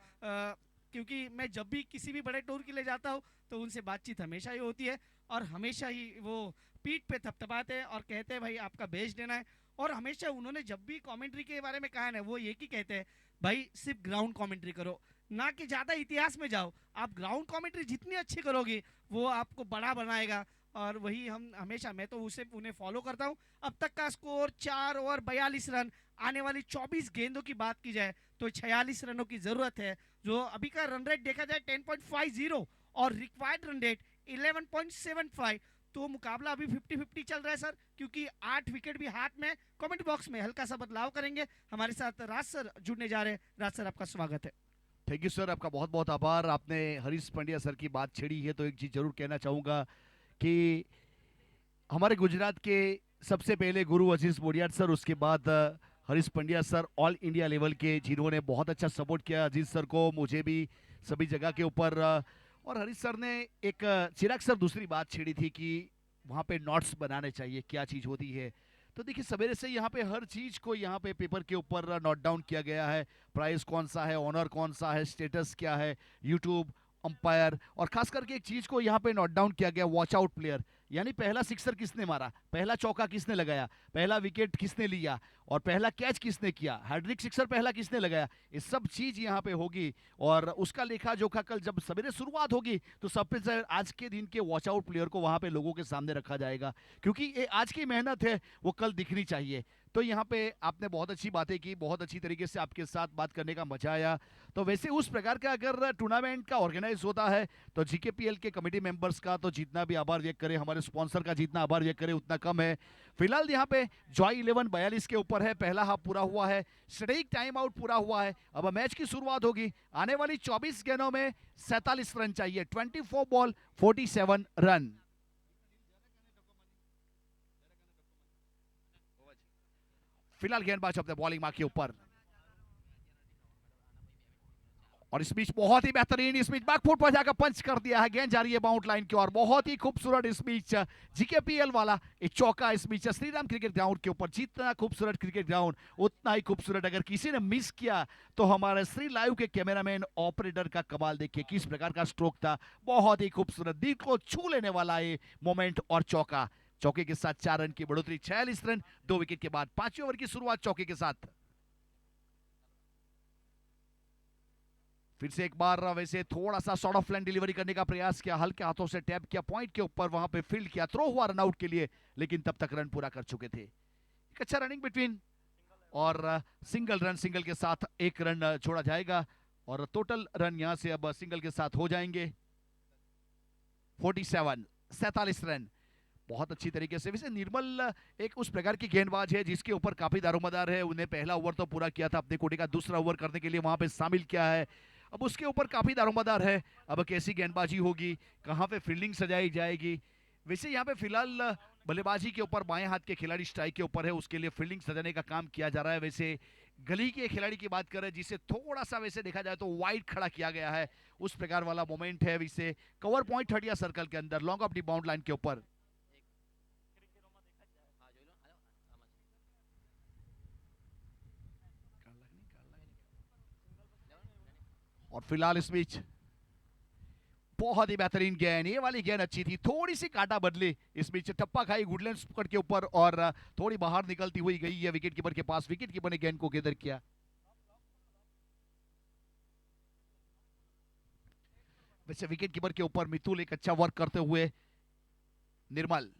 क्योंकि मैं जब भी किसी भी बड़े टूर के लिए जाता हूँ तो उनसे बातचीत हमेशा ही होती है, और हमेशा ही वो पीठ पे थपथपाते हैं और कहते हैं भाई आपका बेस्ट देना है। और हमेशा उन्होंने जब भी कमेंट्री के बारे में कहा ना, वो एक ही कहते हैं, भाई सिर्फ ग्राउंड कमेंट्री करो, ना कि ज़्यादा इतिहास में जाओ। आप ग्राउंड कमेंट्री जितनी अच्छी करोगे वो आपको बड़ा बनाएगा, और वही हम हमेशा, मैं तो उन्हें फॉलो करता हूँ। अब तक का स्कोर 4 ओवर 42 रन, आने वाली 24 गेंदों की बात की जाए तो 46 रनों की ज़रूरत है। जो अभी का रन रेट देखा जाए 10.50 और रिक्वायर्ड रन रेट 11.75, तो मुकाबला अभी 50-50 चल रहा है सर, क्योंकि 8 विकेट भी हाथ में। कमेंट बॉक्स में हल्का सा बदलाव करेंगे, हमारे साथ राज सर जुड़ने जा रहे हैं। राज सर आपका स्वागत है। थैंक यू सर, आपका बहुत बहुत आभार। आपने हरीश पांड्या सर की बात छेड़ी है तो एक चीज़ जरूर कहना चाहूँगा कि हमारे गुजरात के सबसे पहले गुरु अजीज बोडियाट सर, उसके बाद Harish Pandya sir, all India level के, जिन्होंने बहुत अच्छा सपोर्ट किया अजीज सर को, मुझे भी सभी जगह के ऊपर। और हरीश सर ने एक चिराग सर दूसरी बात छेड़ी थी कि वहाँ पे नोट्स बनाने चाहिए, क्या चीज़ होती है। तो देखिए सवेरे से यहाँ पे हर चीज़ को यहाँ पे पेपर के ऊपर नोट डाउन किया गया है। प्राइस कौन सा है, ऑनर कौन सा है, स्टेटस क्या है, यूट्यूब, अंपायर, और खास करके एक चीज़ को यहाँ पे नोट डाउन किया गया, वॉच आउट प्लेयर। यानी पहला सिक्सर किसने मारा, पहला चौका किसने लगाया, पहला विकेट किसने लिया, और पहला कैच किसने किया, हैड्रिक सिक्सर पहला किसने लगाया, ये सब चीज़ यहाँ पे होगी। और उसका लेखा जोखा कल जब सवेरे शुरुआत होगी तो सबसे आज के दिन के वॉच आउट प्लेयर को वहाँ पे लोगों के सामने रखा जाएगा, क्योंकि ये आज की मेहनत है वो कल दिखनी चाहिए। तो यहाँ पे आपने बहुत अच्छी बातें की, बहुत अच्छी तरीके से आपके साथ बात करने का मजा आया। तो वैसे उस प्रकार का अगर टूर्नामेंट का ऑर्गेनाइज होता है तो जीकेपीएल के कमेटी मेंबर्स का तो जितना भी आभार व्यक्त करें, हमारे स्पॉन्सर का जितना आभार व्यक्त करें उतना कम है। फिलहाल यहाँ पे जॉय 11 42 के ऊपर है, पहला हाफ पूरा हुआ है, स्ट्रेक टाइम आउट पूरा हुआ है। अब मैच की शुरुआत होगी। आने वाली 24 गेंदों में 47 रन चाहिए, 24 बॉल 47 रन। फिलहाल गेंदबाज अपने बॉलिंग मार्क के ऊपर, और इस बीच बहुत ही बेहतरीन, इस बीच बैकफुट पर जाकर पंच कर दिया है, गेंद जा रही है बाउंड लाइन की ओर। बहुत ही खूबसूरत इस बीच जीकेपीएल वाला एक चौका इस बीच श्रीराम क्रिकेट ग्राउंड के ऊपर। जितना खूबसूरत क्रिकेट ग्राउंड उतना ही खूबसूरत अगर किसी ने मिस किया तो हमारे श्री लाइव के कैमरामैन ऑपरेटर का कमाल देखिए किस प्रकार का स्ट्रोक था। बहुत ही खूबसूरत, दिल को छू लेने वाला ये मोमेंट और चौका। चौके के साथ 4 रन की बढ़ोतरी, 46 रन 2 विकेट के बाद। 5वें ओवर की शुरुआत चौके के साथ। फिर से एक बार वैसे थोड़ा सा शॉर्ट ऑफ लाइन डिलीवरी करने का प्रयास किया, हल्के हाथों से टैप किया, पॉइंट के ऊपर वहां पे फील्ड किया, थ्रो हुआ रन आउट के लिए, लेकिन तब तक रन पूरा कर चुके थे। एक अच्छा रनिंग बिटवीन और सिंगल रन, सिंगल के साथ 1 रन छोड़ा जाएगा और टोटल रन यहां से अब सिंगल के साथ हो जाएंगे 47 रन। बहुत अच्छी तरीके से। वैसे निर्मल एक उस प्रकार की गेंदबाज है जिसके ऊपर काफी दारोमदार है। उन्हें पहला ओवर तो पूरा किया था, अपने कोटे का दूसरा ओवर करने के लिए वहां पे शामिल किया है, अब उसके ऊपर काफी दारोमदार है। अब कैसी गेंदबाजी होगी, कहां पे फील्डिंग सजाई जाएगी। वैसे यहाँ पे फिलहाल बल्लेबाजी के ऊपर बाएं हाथ के खिलाड़ी स्ट्राइक के ऊपर है, उसके लिए फील्डिंग सजाने का काम किया जा रहा है। वैसे गली के खिलाड़ी की बात करें जिसे थोड़ा सा वैसे देखा जाए तो वाइड खड़ा किया गया है, उस प्रकार वाला मोमेंट है। वैसे कवर पॉइंट 30 सर्कल के अंदर long of the bound line के ऊपर। और फिलहाल इस बीच बहुत ही बेहतरीन गेंद, ये वाली गेंद अच्छी थी, थोड़ी सी काटा बदली, इस बीच टप्पा खाई वुडलैंड स्पॉट के ऊपर और थोड़ी बाहर निकलती हुई गई है विकेट कीपर के पास। विकेट कीपर ने गेंद को गेदर किया। वैसे विकेट कीपर के ऊपर मितुल एक अच्छा वर्क करते हुए, निर्मल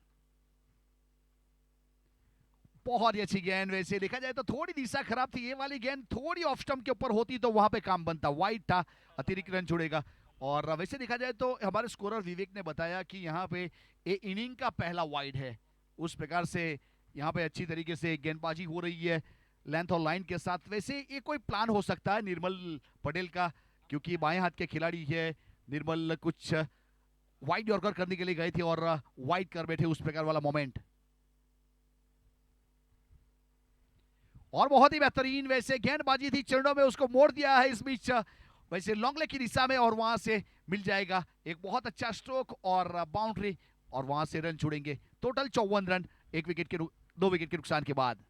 बहुत ही अच्छी गेंद। वैसे देखा जाए तो थोड़ी दिशा खराब थी, ये वाली गेंद थोड़ी ऑफ स्टंप के ऊपर होती तो वहां पे काम बनता, वाइड था, अतिरिक्त रन जुड़ेगा। और वैसे देखा जाए तो हमारे स्कोरर विवेक ने बताया कि यहाँ पे ये इनिंग का पहला वाइड है, उस प्रकार से यहाँ पे अच्छी तरीके से गेंदबाजी हो रही है लेंथ और लाइन के साथ। वैसे ये कोई प्लान हो सकता है निर्मल पटेल का, क्योंकि बाएं हाथ के खिलाड़ी है निर्मल, कुछ वाइड यॉर्कर करने के लिए गए थे और वाइड कर बैठे, उस प्रकार वाला मोमेंट। और बहुत ही बेहतरीन वैसे गेंदबाजी थी, चरणों में उसको मोड़ दिया है इस बीच वैसे लॉन्ग लेग की दिशा में, और वहां से मिल जाएगा एक बहुत अच्छा स्ट्रोक और बाउंड्री, और वहां से रन छोड़ेंगे। टोटल 54 रन, 2 विकेट के नुकसान के बाद।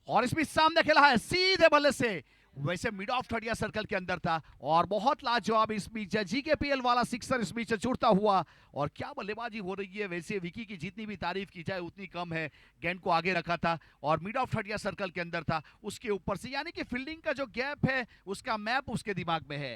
और इसमें सामने खेला है सीधे बल्ले से, वैसे मिड ऑफ थर्ड सर्कल के अंदर था, और बहुत लाजवाब इस बीच जीकेपीएल वाला सिक्सर इस बीच छूटता हुआ, और क्या बल्लेबाजी हो रही है। वैसे विकी की जितनी भी तारीफ की जाए उतनी कम है। गेंद को आगे रखा था और मिड ऑफ थर्ड सर्कल के अंदर था, उसके ऊपर से, यानी कि फील्डिंग का जो गैप है उसका मैप उसके दिमाग में है।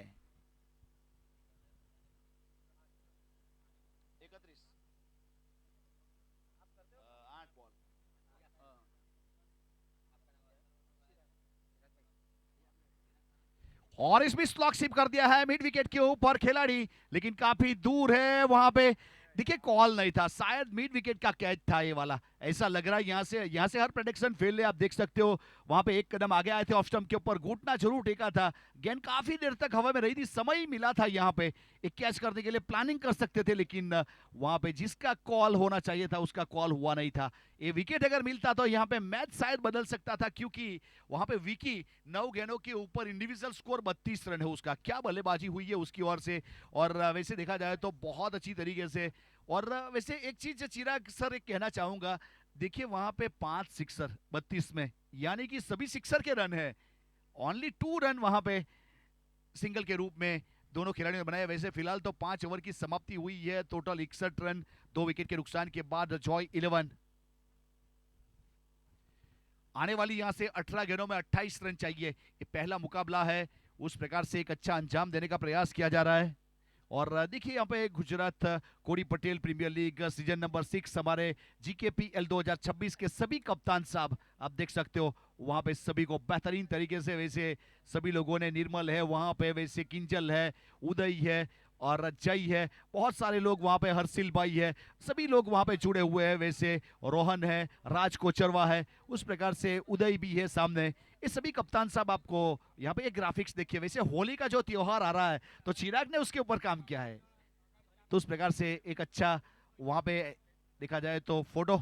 और इसमें स्लॉक शिप कर दिया है मिड विकेट के ऊपर खिलाड़ी, लेकिन काफी दूर है वहां पे। देखिए कॉल नहीं था, शायद मिड विकेट का कैच था ये वाला, ऐसा लग रहा है। यहां से हर प्रेडिक्शन फेल है, आप देख सकते हो। वहां पे एक कदम आगे आए थे ऑफ स्टंप के ऊपर, घुटना जरूर टेका था, गेंद काफी देर तक हवा में रही थी, समय ही मिला था यहाँ पे एक कैच करने के लिए, प्लानिंग कर सकते थे, लेकिन वहां पे जिसका कॉल होना चाहिए था उसका कॉल हुआ नहीं था। ये विकेट अगर मिलता तो यहाँ पे मैच शायद बदल सकता था, क्योंकि वहां पे विकी 9 गेंदों के ऊपर इंडिविजुअल स्कोर 32 रन है उसका। क्या बल्लेबाजी हुई है उसकी ओर से, और वैसे देखा जाए तो बहुत अच्छी तरीके से। और वैसे एक चीज चिराग सर एक कहना चाहूंगा, देखिए वहां पे 5 सिक्सर 32 में, यानी कि सभी सिक्सर के रन है, ओनली 2 रन वहां पे सिंगल के रूप में दोनों खिलाड़ियों ने बनाया। वैसे फिलहाल तो 5 ओवर की समाप्ति हुई है, टोटल 61 रन 2 विकेट के नुकसान के बाद। जॉय 11 आने वाली यहां से 18 गेंदों में 28 रन चाहिए, ये पहला मुकाबला है, उस प्रकार से एक अच्छा अंजाम देने का प्रयास किया जा रहा है। और देखिए यहाँ पे Gujarat Kodi Patel premier league season number 6 हमारे जीकेपीएल 2026 के सभी कप्तान साहब आप देख सकते हो, वहां पे सभी को बेहतरीन तरीके से वैसे सभी लोगों ने, निर्मल है वहां पे, वैसे किंजल है, उदय है और जय है, बहुत सारे लोग वहां पे, हर्षिल भाई है, सभी लोग वहां पे जुड़े हुए हैं। वैसे रोहन है, राज कोचरवा है, उस प्रकार से उदय भी है सामने। ये सभी कप्तान साहब आपको यहाँ पे एक ग्राफिक्स देखिए, वैसे होली का जो त्योहार आ रहा है तो चिराग ने उसके ऊपर काम किया है, तो उस प्रकार से एक अच्छा वहां पे देखा जाए तो फोटो।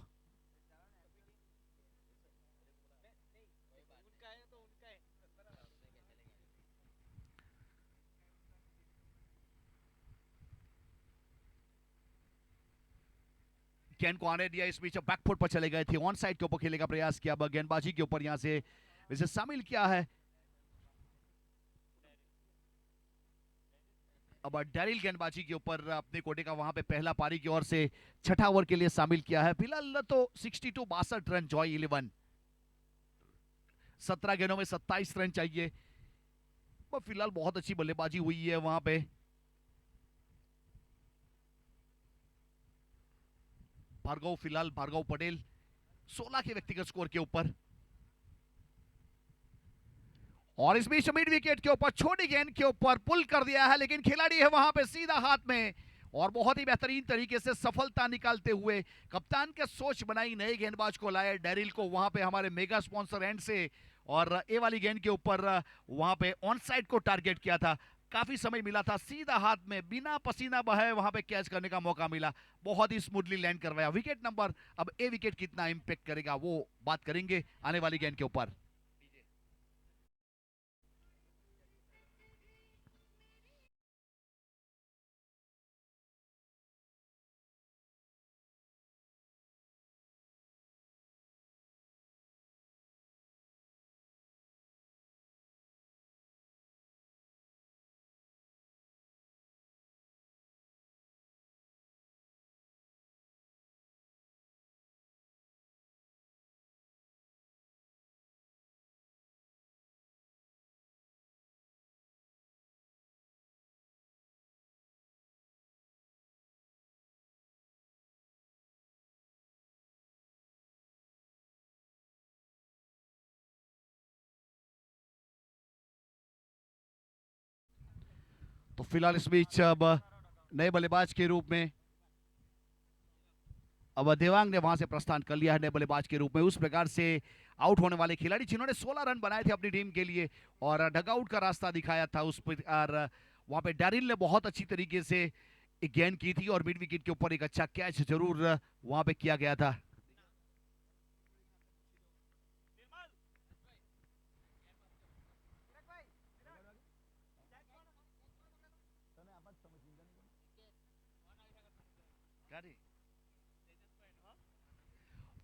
गेंद को आने दिया, इस बीच बैकफुट पर चले गए थे, ऑन साइड के ऊपर खेलने का प्रयास किया, गेंदबाजी के ऊपर यहां से वैसे शामिल किया है। अब डैरिल गेंदबाजी के ऊपर अपने कोटे का वहां पे पहला पारी की ओर से छठा ओवर के लिए शामिल किया है। फिलहाल तो 62 रन जॉय 11, 17 गेंदों में 27 रन चाहिए। फिलहाल बहुत अच्छी बल्लेबाजी हुई है वहां पे। फिलहाल भार्गव पटेल 16 के व्यक्तिगत स्कोर के ऊपर, और इस बीच मिड विकेट के ऊपर छोटी गेंद के ऊपर पुल कर दिया है, लेकिन खिलाड़ी है वहां पे सीधा हाथ में, और बहुत ही बेहतरीन तरीके से सफलता निकालते हुए कप्तान के सोच बनाई, नए गेंदबाज को लाया डैरिल को वहां पे हमारे मेगा स्पॉन्सर एंड से, और ए वाली गेंद के ऊपर वहां पे ऑन साइड को टारगेट किया था, काफी समय मिला था, सीधा हाथ में बिना पसीना बहाए वहां पे कैच करने का मौका मिला, बहुत ही स्मूथली लैंड करवाया। विकेट नंबर, अब ए विकेट कितना इंपैक्ट करेगा वो बात करेंगे आने वाली गेंद के ऊपर। तो फिलहाल इस बीच अब नए बल्लेबाज के रूप में अब देवांग ने वहां से प्रस्थान कर लिया है नए बल्लेबाज के रूप में। उस प्रकार से आउट होने वाले खिलाड़ी जिन्होंने 16 रन बनाए थे अपनी टीम के लिए और डगआउट का रास्ता दिखाया था, उस पर वहां पे डैरिल ने बहुत अच्छी तरीके से एक गेंद की थी और मिड विकेट के ऊपर एक अच्छा कैच जरूर वहां पे किया गया था।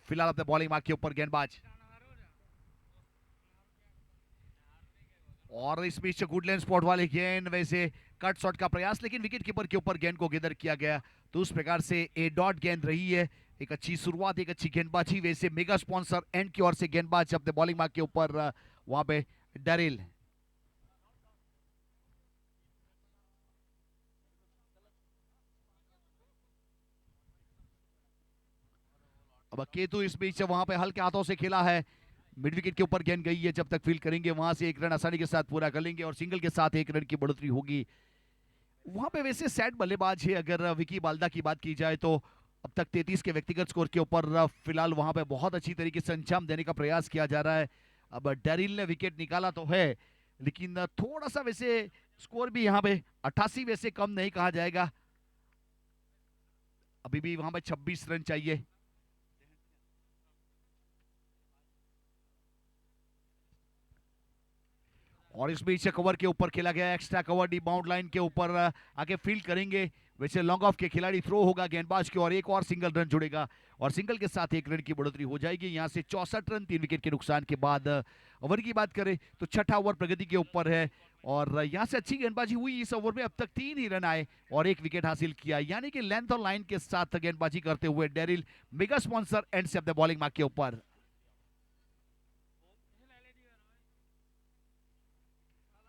फिलहाल अपने बॉलिंग मार्क के ऊपर गेंदबाज और इस बीच गुडलैंड स्पॉट वाले गेंद, वैसे कट शॉट का प्रयास लेकिन विकेट कीपर के ऊपर गेंद को गिदर किया गया। तो उस प्रकार से ए डॉट गेंद रही है। एक अच्छी शुरुआत, एक अच्छी गेंदबाजी। वैसे मेगा स्पॉन्सर एंड की ओर से गेंदबाज अपने बॉलिंग मार्क के ऊपर वहां पे डैरिल। अब केतु इस बीच वहां पे हल्के हाथों से खेला है, मिड विकेट के ऊपर गेंद गई है। जब तक फील्ड करेंगे वहां से एक रन आसानी के साथ पूरा कर लेंगे और सिंगल के साथ एक रन की बढ़ोतरी होगी। वहां पे वैसे सेट बल्लेबाज है अगर विकी बाल्दा की बात की जाए तो। अब तक 33 के व्यक्तिगत स्कोर के ऊपर फिलहाल वहां पे बहुत अच्छी तरीके से अंजाम देने का प्रयास किया जा रहा है। अब डैरिल ने विकेट निकाला तो है लेकिन थोड़ा सा वैसे स्कोर भी यहाँ पे 88 वैसे कम नहीं कहा जाएगा। अभी भी वहां पे 26 रन चाहिए। और इस बीच कवर के ऊपर खेला गया extra cover D bound line के ऊपर आके फील्ड करेंगे। वैसे लॉन्ग ऑफ के खिलाड़ी थ्रो होगा गेंदबाज की और एक और सिंगल रन जुड़ेगा और सिंगल के साथ एक रन की बढ़ोतरी हो जाएगी। यहां से 64 रन 3 विकेट के नुकसान के बाद। ओवर की बात करें तो छठा ओवर प्रगति के ऊपर है और यहां से अच्छी गेंदबाजी हुई। इस ओवर में अब तक 3 ही रन आए और एक विकेट हासिल किया, यानी कि लेंथ और लाइन के साथ गेंदबाजी करते हुए डैरिल मेगा स्पॉन्सर एंड से अपने बॉलिंग मार्क के ऊपर।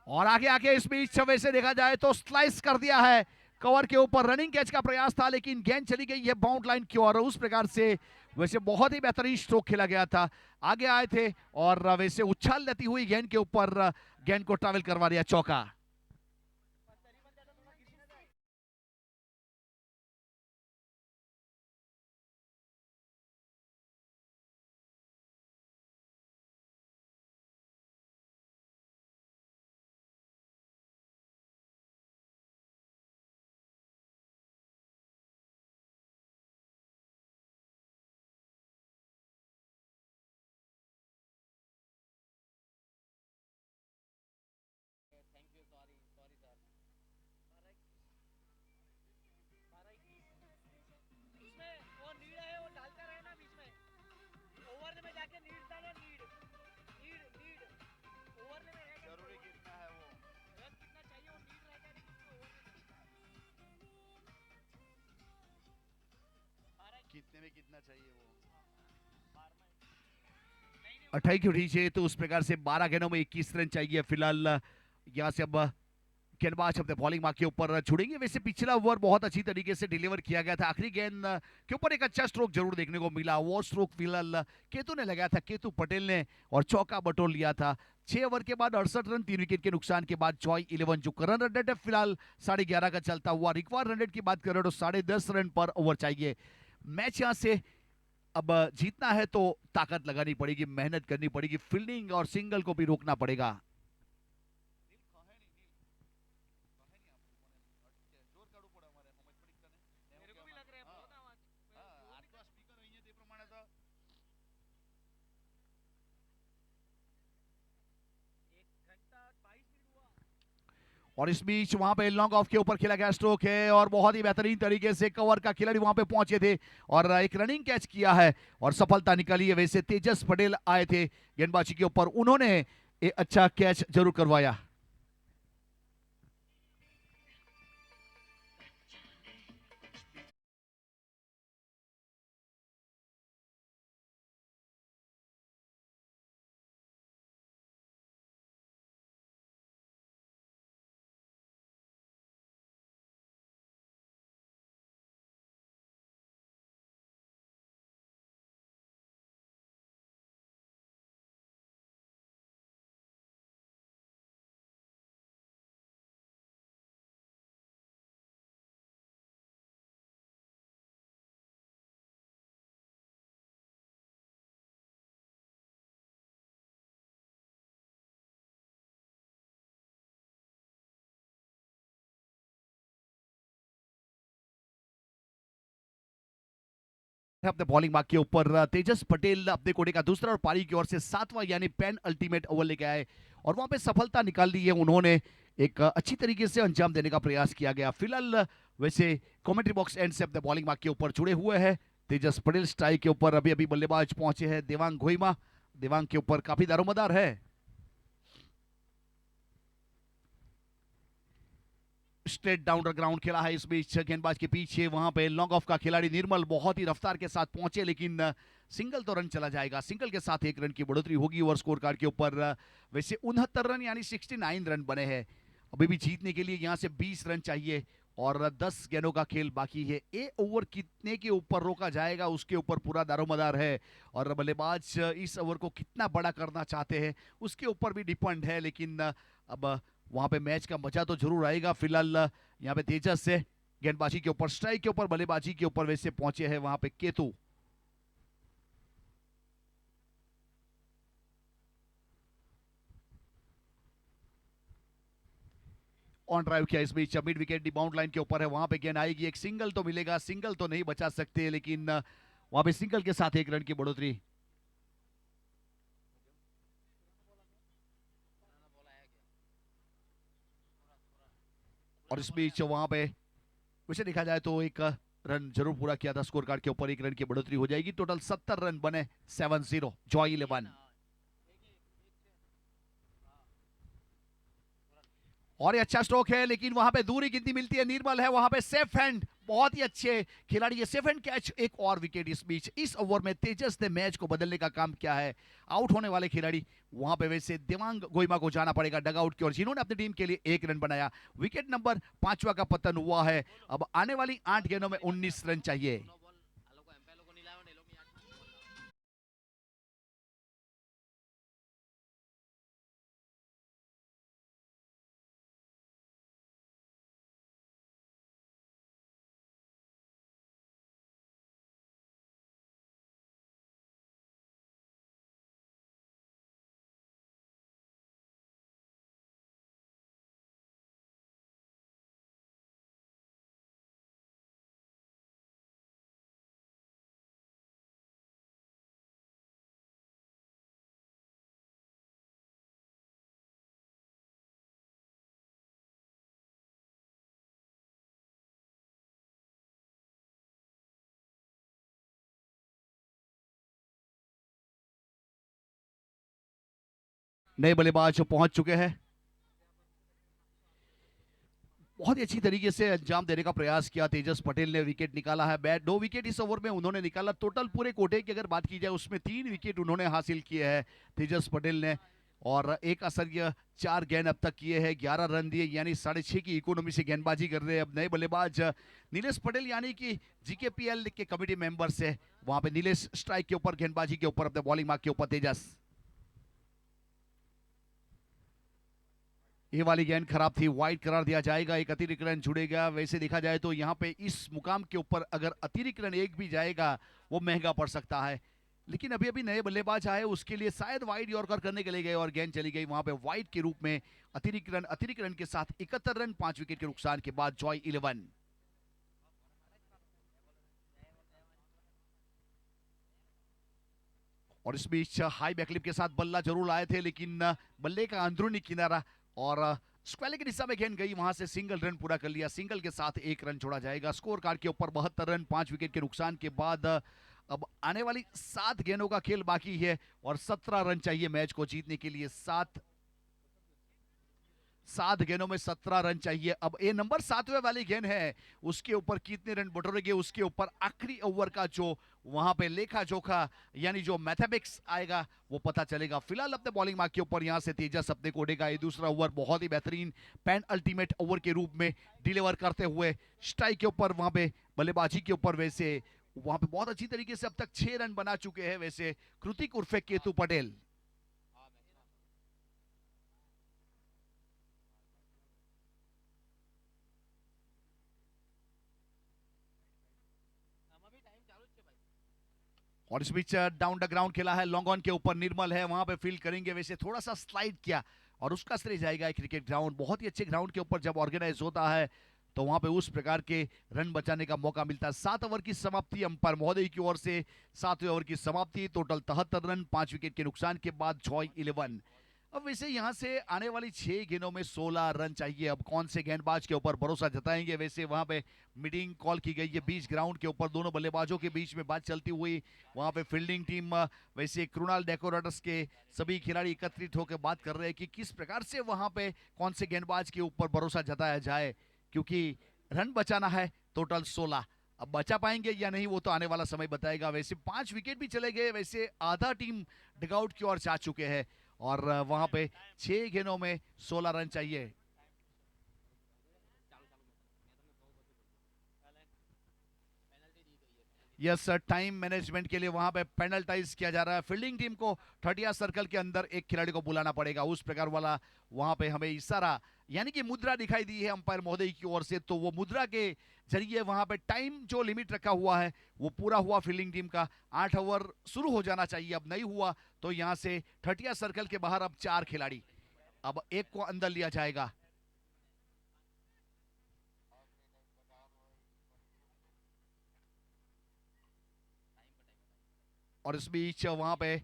और आगे आके इस बीच वैसे देखा जाए तो स्लाइस कर दिया है कवर के ऊपर। रनिंग कैच का प्रयास था लेकिन गेंद चली गई है बाउंड लाइन की ओर। उस प्रकार से वैसे बहुत ही बेहतरीन स्ट्रोक खेला गया था। आगे आए थे और वैसे उछाल लेती हुई गेंद के ऊपर गेंद को ट्रैवल करवा दिया, चौका। कितने में कितना चाहिए वो 28 की उठी चाहिए तो उस प्रकार से 12 गेंदों में 21 रन चाहिए। फिलहाल यहाँ से अब गेंदबाज अपने बॉलिंग मार्क के ऊपर छुड़ेंगे। वैसे पिछला ओवर बहुत अच्छी तरीके से डिलीवर किया गया था। आखिरी गेंद के ऊपर एक अच्छा स्ट्रोक जरूर देखने को मिला। वो स्ट्रोक फिलहाल केतु ने लगाया था, केतु पटेल ने, और चौका बटोर लिया था। 6 ओवर के बाद 68 रन 3 विकेट के नुकसान के बाद जॉय 11 जो करंट रन रेट है फिलहाल 11.5 का चलता हुआ। रिक्वायर्ड रन रेट की बात करें तो 10.5 रन पर ओवर चाहिए। मैच यहाँ से अब जीतना है तो ताकत लगानी पड़ेगी, मेहनत करनी पड़ेगी, फील्डिंग और सिंगल को भी रोकना पड़ेगा। और इस बीच वहां पे लॉन्ग ऑफ के ऊपर खेला गया स्ट्रोक है और बहुत ही बेहतरीन तरीके से कवर का खिलाड़ी वहां पे पहुंचे थे और एक रनिंग कैच किया है और सफलता निकाली है। वैसे तेजस पटेल आए थे गेंदबाजी के ऊपर, उन्होंने एक अच्छा कैच जरूर करवाया। अपने बॉलिंग मार्क के ऊपर तेजस पटेल अपने कोडे का दूसरा और पारी की ओर से 7वां यानी पेन अल्टीमेट ओवर लेके आए और वहां पे सफलता निकाल ली है उन्होंने। एक अच्छी तरीके से अंजाम देने का प्रयास किया गया। फिलहाल वैसे कमेंट्री बॉक्स एंड से अपने बॉलिंग मार्क के ऊपर जुड़े हुए हैं तेजस पटेल। स्ट्राइक के ऊपर अभी अभी बल्लेबाज पहुंचे हैं देवांग घोइमा। देवांग के ऊपर काफी दारोमदार है। स्ट्रेट डाउन द ग्राउंड खेला है इस बीच गेंदबाज के पीछे। वहां पे लॉन्ग ऑफ का खिलाड़ी निर्मल बहुत ही रफ्तार के साथ पहुंचे लेकिन सिंगल तो रन चला जाएगा। सिंगल के साथ 1 रन की बढ़ोतरी होगी और स्कोर कार्ड के ऊपर वैसे 69 रन यानी 69 रन बने हैं। अभी भी जीतने के लिए यहां से 20 रन चाहिए और 10 गेंदों का खेल बाकी है। ए ओवर कितने के ऊपर रोका जाएगा उसके ऊपर पूरा दारोमदार है और बल्लेबाज इस ओवर को कितना बड़ा करना चाहते हैं उसके ऊपर भी डिपेंड है। लेकिन अब वहां पे मैच का मजा तो जरूर आएगा। फिलहाल यहाँ पे तेजस से गेंदबाजी के ऊपर, स्ट्राइक के ऊपर, बल्लेबाजी के ऊपर वैसे पहुंचे हैं वहां पे केतु। ऑन ड्राइव किया इस बीच। मिड विकेट बाउंड लाइन के ऊपर है, वहां पे गेंद आएगी। एक सिंगल तो मिलेगा, सिंगल तो नहीं बचा सकते लेकिन वहां पे सिंगल के साथ 1 रन की बढ़ोतरी। और इस बीच वहां पे वैसे देखा जाए तो 1 रन जरूर पूरा किया था। स्कोर कार्ड के ऊपर 1 रन की बढ़ोतरी हो जाएगी। टोटल 70 रन बने 7-0 जॉय 11। और ये अच्छा स्ट्रोक है लेकिन वहां पे दूरी गिनती मिलती है। निर्मल है वहां पे, सेफ हैंड, बहुत ही अच्छे खिलाड़ी है। सेफ हैंड कैच, एक और विकेट इस बीच। इस ओवर में तेजस ने मैच को बदलने का काम किया है। आउट होने वाले खिलाड़ी वहां पे वैसे देवांग गोइमा को जाना पड़ेगा डगआउट की ओर, जिन्होंने अपनी टीम के लिए 1 रन बनाया। विकेट नंबर 5वां का पतन हुआ है। अब आने वाली 8 गेंदों में 19 रन चाहिए। नए बल्लेबाज पहुंच चुके हैं। बहुत ही अच्छी तरीके से अंजाम देने का प्रयास किया तेजस पटेल ने। विकेट निकाला है, बैट 2 विकेट इस ओवर में उन्होंने निकाला। टोटल पूरे कोटे की अगर बात की जाए उसमें 3 विकेट उन्होंने हासिल किए हैं तेजस पटेल ने और एक असर 4 गेंद अब तक किए हैं, 11 रन दिए यानी 6.5 की इकोनॉमी से गेंदबाजी कर रहे हैं। अब नए बल्लेबाज नीलेश पटेल यानी कि जीकेपीएल के कमेटी मेंबर से वहां पे नीलेश स्ट्राइक के ऊपर, गेंदबाजी के ऊपर, अपने बॉलिंग मार्क के ऊपर तेजस। ये वाली गेंद खराब थी, वाइड करार दिया जाएगा। एक अतिरिक्त रन जुड़ेगा। वैसे देखा जाए तो यहाँ पे इस मुकाम के ऊपर अगर अतिरिक्त रन एक भी जाएगा वो महंगा पड़ सकता है। लेकिन अभी अभी नए बल्लेबाज आए उसके लिए शायद वाइड यॉर्कर करने के लिए गए और गेंद चली गई वहां पे वाइड के रूप में। अतिरिक्त रन के साथ 71 रन 5 विकेट के नुकसान के बाद जॉय 11। और इस बीच हाई बैकलिप के साथ बल्ला जरूर आए थे लेकिन बल्ले का अंदरूनी किनारा और स्क्वेले की दिशा में गेंद गई, वहां से सिंगल रन पूरा कर लिया। सिंगल के साथ 1 रन छोड़ा जाएगा। स्कोर कार्ड के ऊपर 72 रन 5 विकेट के नुकसान के बाद अब आने वाली 7 गेंदों का खेल बाकी है और 17 रन चाहिए मैच को जीतने के लिए। 7 गेंदों में 17 रन चाहिए। अब ये नंबर 7वें वाली गेंद है, उसके ऊपर कितने रन बटोरेंगे उसके ऊपर आखिरी ओवर का जो वहां पे लेखा जोखा यानी जो मैथमेटिक्स आएगा वो पता चलेगा। फिलहाल अपने बॉलिंग मार्क के ऊपर यहां से तेजस अपने कोडे का ये दूसरा ओवर बहुत ही बेहतरीन पेन अल्टीमेट ओवर के रूप में डिलीवर करते हुए स्ट्राइक के ऊपर, वहां पे बल्लेबाजी के ऊपर वैसे वहां पे बहुत अच्छी तरीके से अब तक 6 रन बना चुके हैं वैसे कृतिक उर्फे केतु पटेल। और इस बीच डाउन द ग्राउंड खेला है, लॉन्ग ऑन के ऊपर निर्मल है, वहां पे फील्ड करेंगे। वैसे थोड़ा सा स्लाइड किया और उसका श्रेय जाएगा क्रिकेट ग्राउंड। बहुत ही अच्छे ग्राउंड के ऊपर जब ऑर्गेनाइज होता है तो वहां पे उस प्रकार के रन बचाने का मौका मिलता है। 7 ओवर की समाप्ति अंपायर महोदय की ओर से, 7वें ओवर की समाप्ति, टोटल 73 रन, 5 विकेट के नुकसान के बाद जॉय 11। अब वैसे यहां से आने वाली 6 गेंदों में 16 रन चाहिए। अब कौन से गेंदबाज के ऊपर भरोसा जताएंगे? वैसे वहां पे मीटिंग कॉल की गई है बीच ग्राउंड के ऊपर, दोनों बल्लेबाजों के बीच में बात चलती हुई। वहां पे फील्डिंग टीम वैसे कृणाल डेकोरेटर्स के सभी खिलाड़ी एकत्रित होकर बात कर रहे हैं कि किस प्रकार से वहां पे कौन से गेंदबाज के ऊपर भरोसा जताया जाए, क्योंकि रन बचाना है टोटल 16। अब बचा पाएंगे या नहीं वो तो आने वाला समय बताएगा। वैसे 5 विकेट भी चले गए, वैसे आधा टीम डगआउट की ओर जा चुके हैं और वहां पे 6 गेंदों में 16 रन चाहिए। यस, टाइम मैनेजमेंट के लिए वहां पे पेनल्टाइज किया जा रहा है। फील्डिंग टीम को 30 सर्कल के अंदर एक खिलाड़ी को बुलाना पड़ेगा, उस प्रकार वाला वहां पे हमें इशारा यानी कि मुद्रा दिखाई दी है अंपायर महोदय की ओर से। तो वो मुद्रा के जरिए वहां पे टाइम जो लिमिट रखा हुआ है वो पूरा हुआ फील्डिंग टीम का। 8 ओवर शुरू हो जाना चाहिए, अब नहीं हुआ तो यहां से 30 सर्कल के बाहर अब 4 खिलाड़ी, अब एक को अंदर लिया जाएगा। और इस बीच वहां पे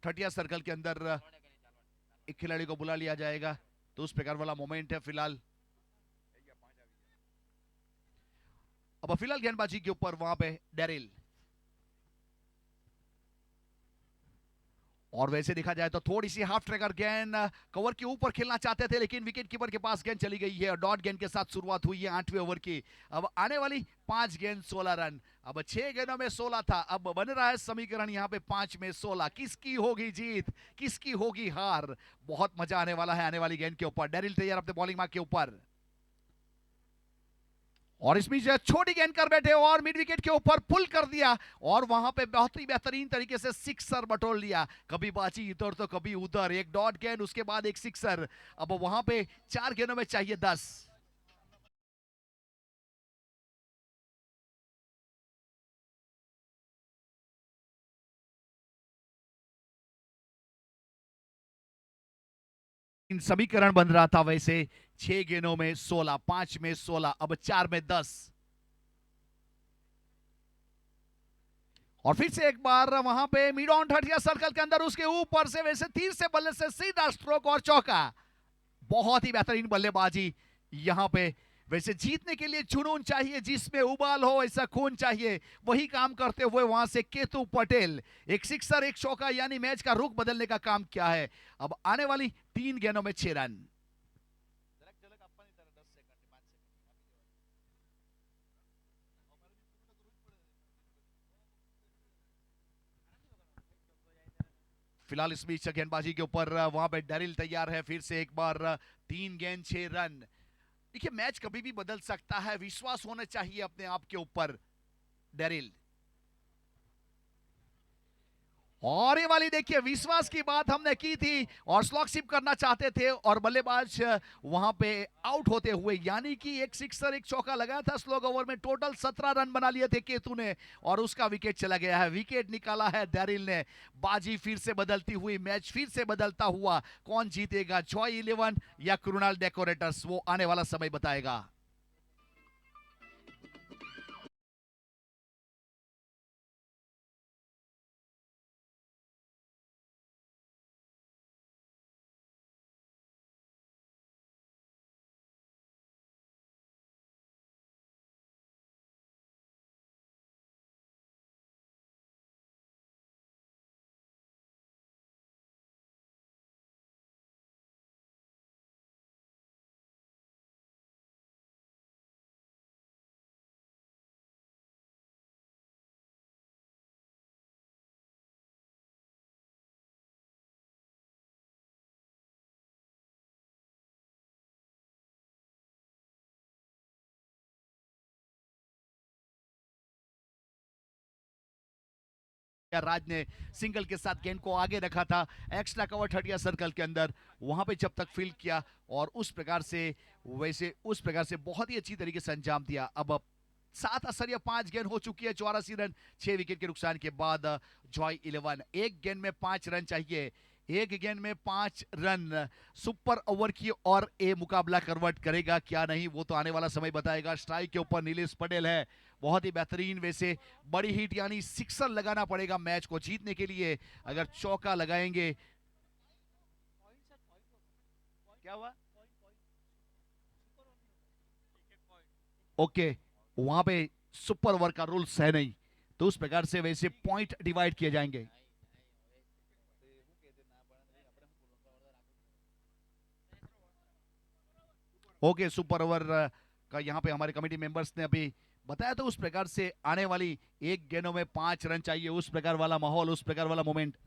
30 सर्कल के अंदर एक खिलाड़ी को बुला लिया जाएगा, तो उस प्रकार वाला मोमेंट है फिलहाल। अब फिलहाल गेंदबाजी के ऊपर वहां पे डेरिल, और वैसे देखा जाए तो थोड़ी सी हाफ ट्रैकर गेंद कवर के ऊपर खेलना चाहते थे, लेकिन विकेट कीपर के पास गेंद चली गई है और डॉट गेंद के साथ शुरुआत हुई है 8वें ओवर की। अब आने वाली 5 गेंद 16 रन, अब 6 गेंदों में 16 था, अब बन रहा है समीकरण यहाँ पे 5 में 16। किसकी होगी जीत, किसकी होगी हार, बहुत मजा आने वाला है आने वाली गेंद के ऊपर। डेरिल तैयार अपने बॉलिंग मार्क के ऊपर, और इस बीच छोटी गेंद कर बैठे और मिड विकेट के ऊपर पुल कर दिया और वहां पे बहुत ही बेहतरीन तरीके से सिक्सर बटोर लिया। कभी बाजी इधर तो कभी उधर, एक डॉट गेंद उसके बाद एक सिक्सर। अब वहां पे 4 गेंदों में चाहिए 10। समीकरण बन रहा था वैसे 6 गेंदों में 16, 5 में 16, अब 4 में 10। और फिर से एक बार वहां पे मिड ऑन 30 सर्कल के अंदर उसके ऊपर से वैसे 3 से बल्ले से सीधा स्ट्रोक और चौका। बहुत ही बेहतरीन बल्लेबाजी यहां पे। वैसे जीतने के लिए जुनून चाहिए, जिसमें उबाल हो ऐसा खून चाहिए, वही काम करते हुए वहां से केतु पटेल, एक सिक्सर एक चौका, यानी मैच का रुख बदलने का काम किया है। अब आने वाली 3 गेंदों में 6 रन। फिलहाल इस बीच गेंदबाजी के ऊपर वहां पे डेरिल तैयार है। फिर से एक बार 3 गेंद 6 रन। देखिए मैच कभी भी बदल सकता है, विश्वास होना चाहिए अपने आप के ऊपर डेरिल। और ये वाली देखिए विश्वास की बात हमने की थी और स्लॉगशिप करना चाहते थे और बल्लेबाज वहां पे आउट होते हुए, यानी कि एक सिक्सर एक चौका लगाया था स्लोग ओवर में, टोटल 17 रन बना लिए थे केतु ने और उसका विकेट चला गया है। विकेट निकाला है डेरिल ने। बाजी फिर से बदलती हुई, मैच फिर से बदलता हुआ, कौन जीतेगा, जॉय 11 या कृणाल डेकोरेटर्स, वो आने वाला समय बताएगा। राज ने सिंगल के साथ गेंद को आगे रखा था, एक्स्ट्रा कवर 30 सर्कल के अंदर, वहां पे जब तक फील्ड किया और उस प्रकार से बहुत ही अच्छी तरीके से अंजाम दिया। अब 7 असरिया 5 गेंद हो चुकी है, 84 रन 6 विकेट के नुकसान के बाद जॉय 11। एक गेंद में 5 रन चाहिए, एक गेंद में 5 रन, सुपर ओवर की और ये मुकाबला कन्वर्ट करेगा क्या नहीं वो तो आने वाला समय बताएगा। स्ट्राइक के ऊपर नीलेश पटेल है, बहुत ही बेहतरीन वैसे बड़ी हिट यानी सिक्सर लगाना पड़ेगा मैच को जीतने के लिए। अगर चौका लगाएंगे, क्या हुआ? ओके, वहां पे सुपर ओवर का रूल्स है नहीं, तो उस प्रकार से वैसे पॉइंट डिवाइड किए जाएंगे। ओके, सुपर ओवर का यहाँ पे हमारे कमेटी मेंबर्स ने अभी बताया, तो उस प्रकार से आने वाली एक गेंदों में 5 रन चाहिए, उस प्रकार वाला माहौल, उस प्रकार वाला मोमेंट।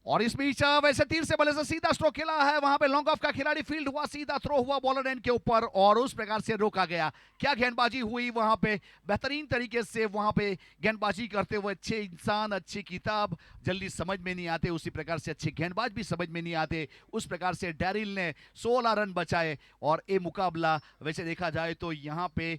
और इस बीच वैसे तीर से बल्ले से सीधा स्ट्रोक खेला है, वहां पे लॉन्ग ऑफ का खिलाड़ी फील्ड हुआ, सीधा थ्रो हुआ बॉलर एंड के ऊपर और उस प्रकार से रोका गया। क्या गेंदबाजी हुई वहां पे, बेहतरीन तरीके से वहां पे गेंदबाजी करते हुए। अच्छे इंसान, अच्छी किताब जल्दी समझ में नहीं आते, उसी प्रकार से अच्छे गेंदबाज भी समझ में नहीं आते। उस प्रकार से डैरिल ने 16 रन बचाए और ये मुकाबला वैसे देखा जाए तो यहाँ पे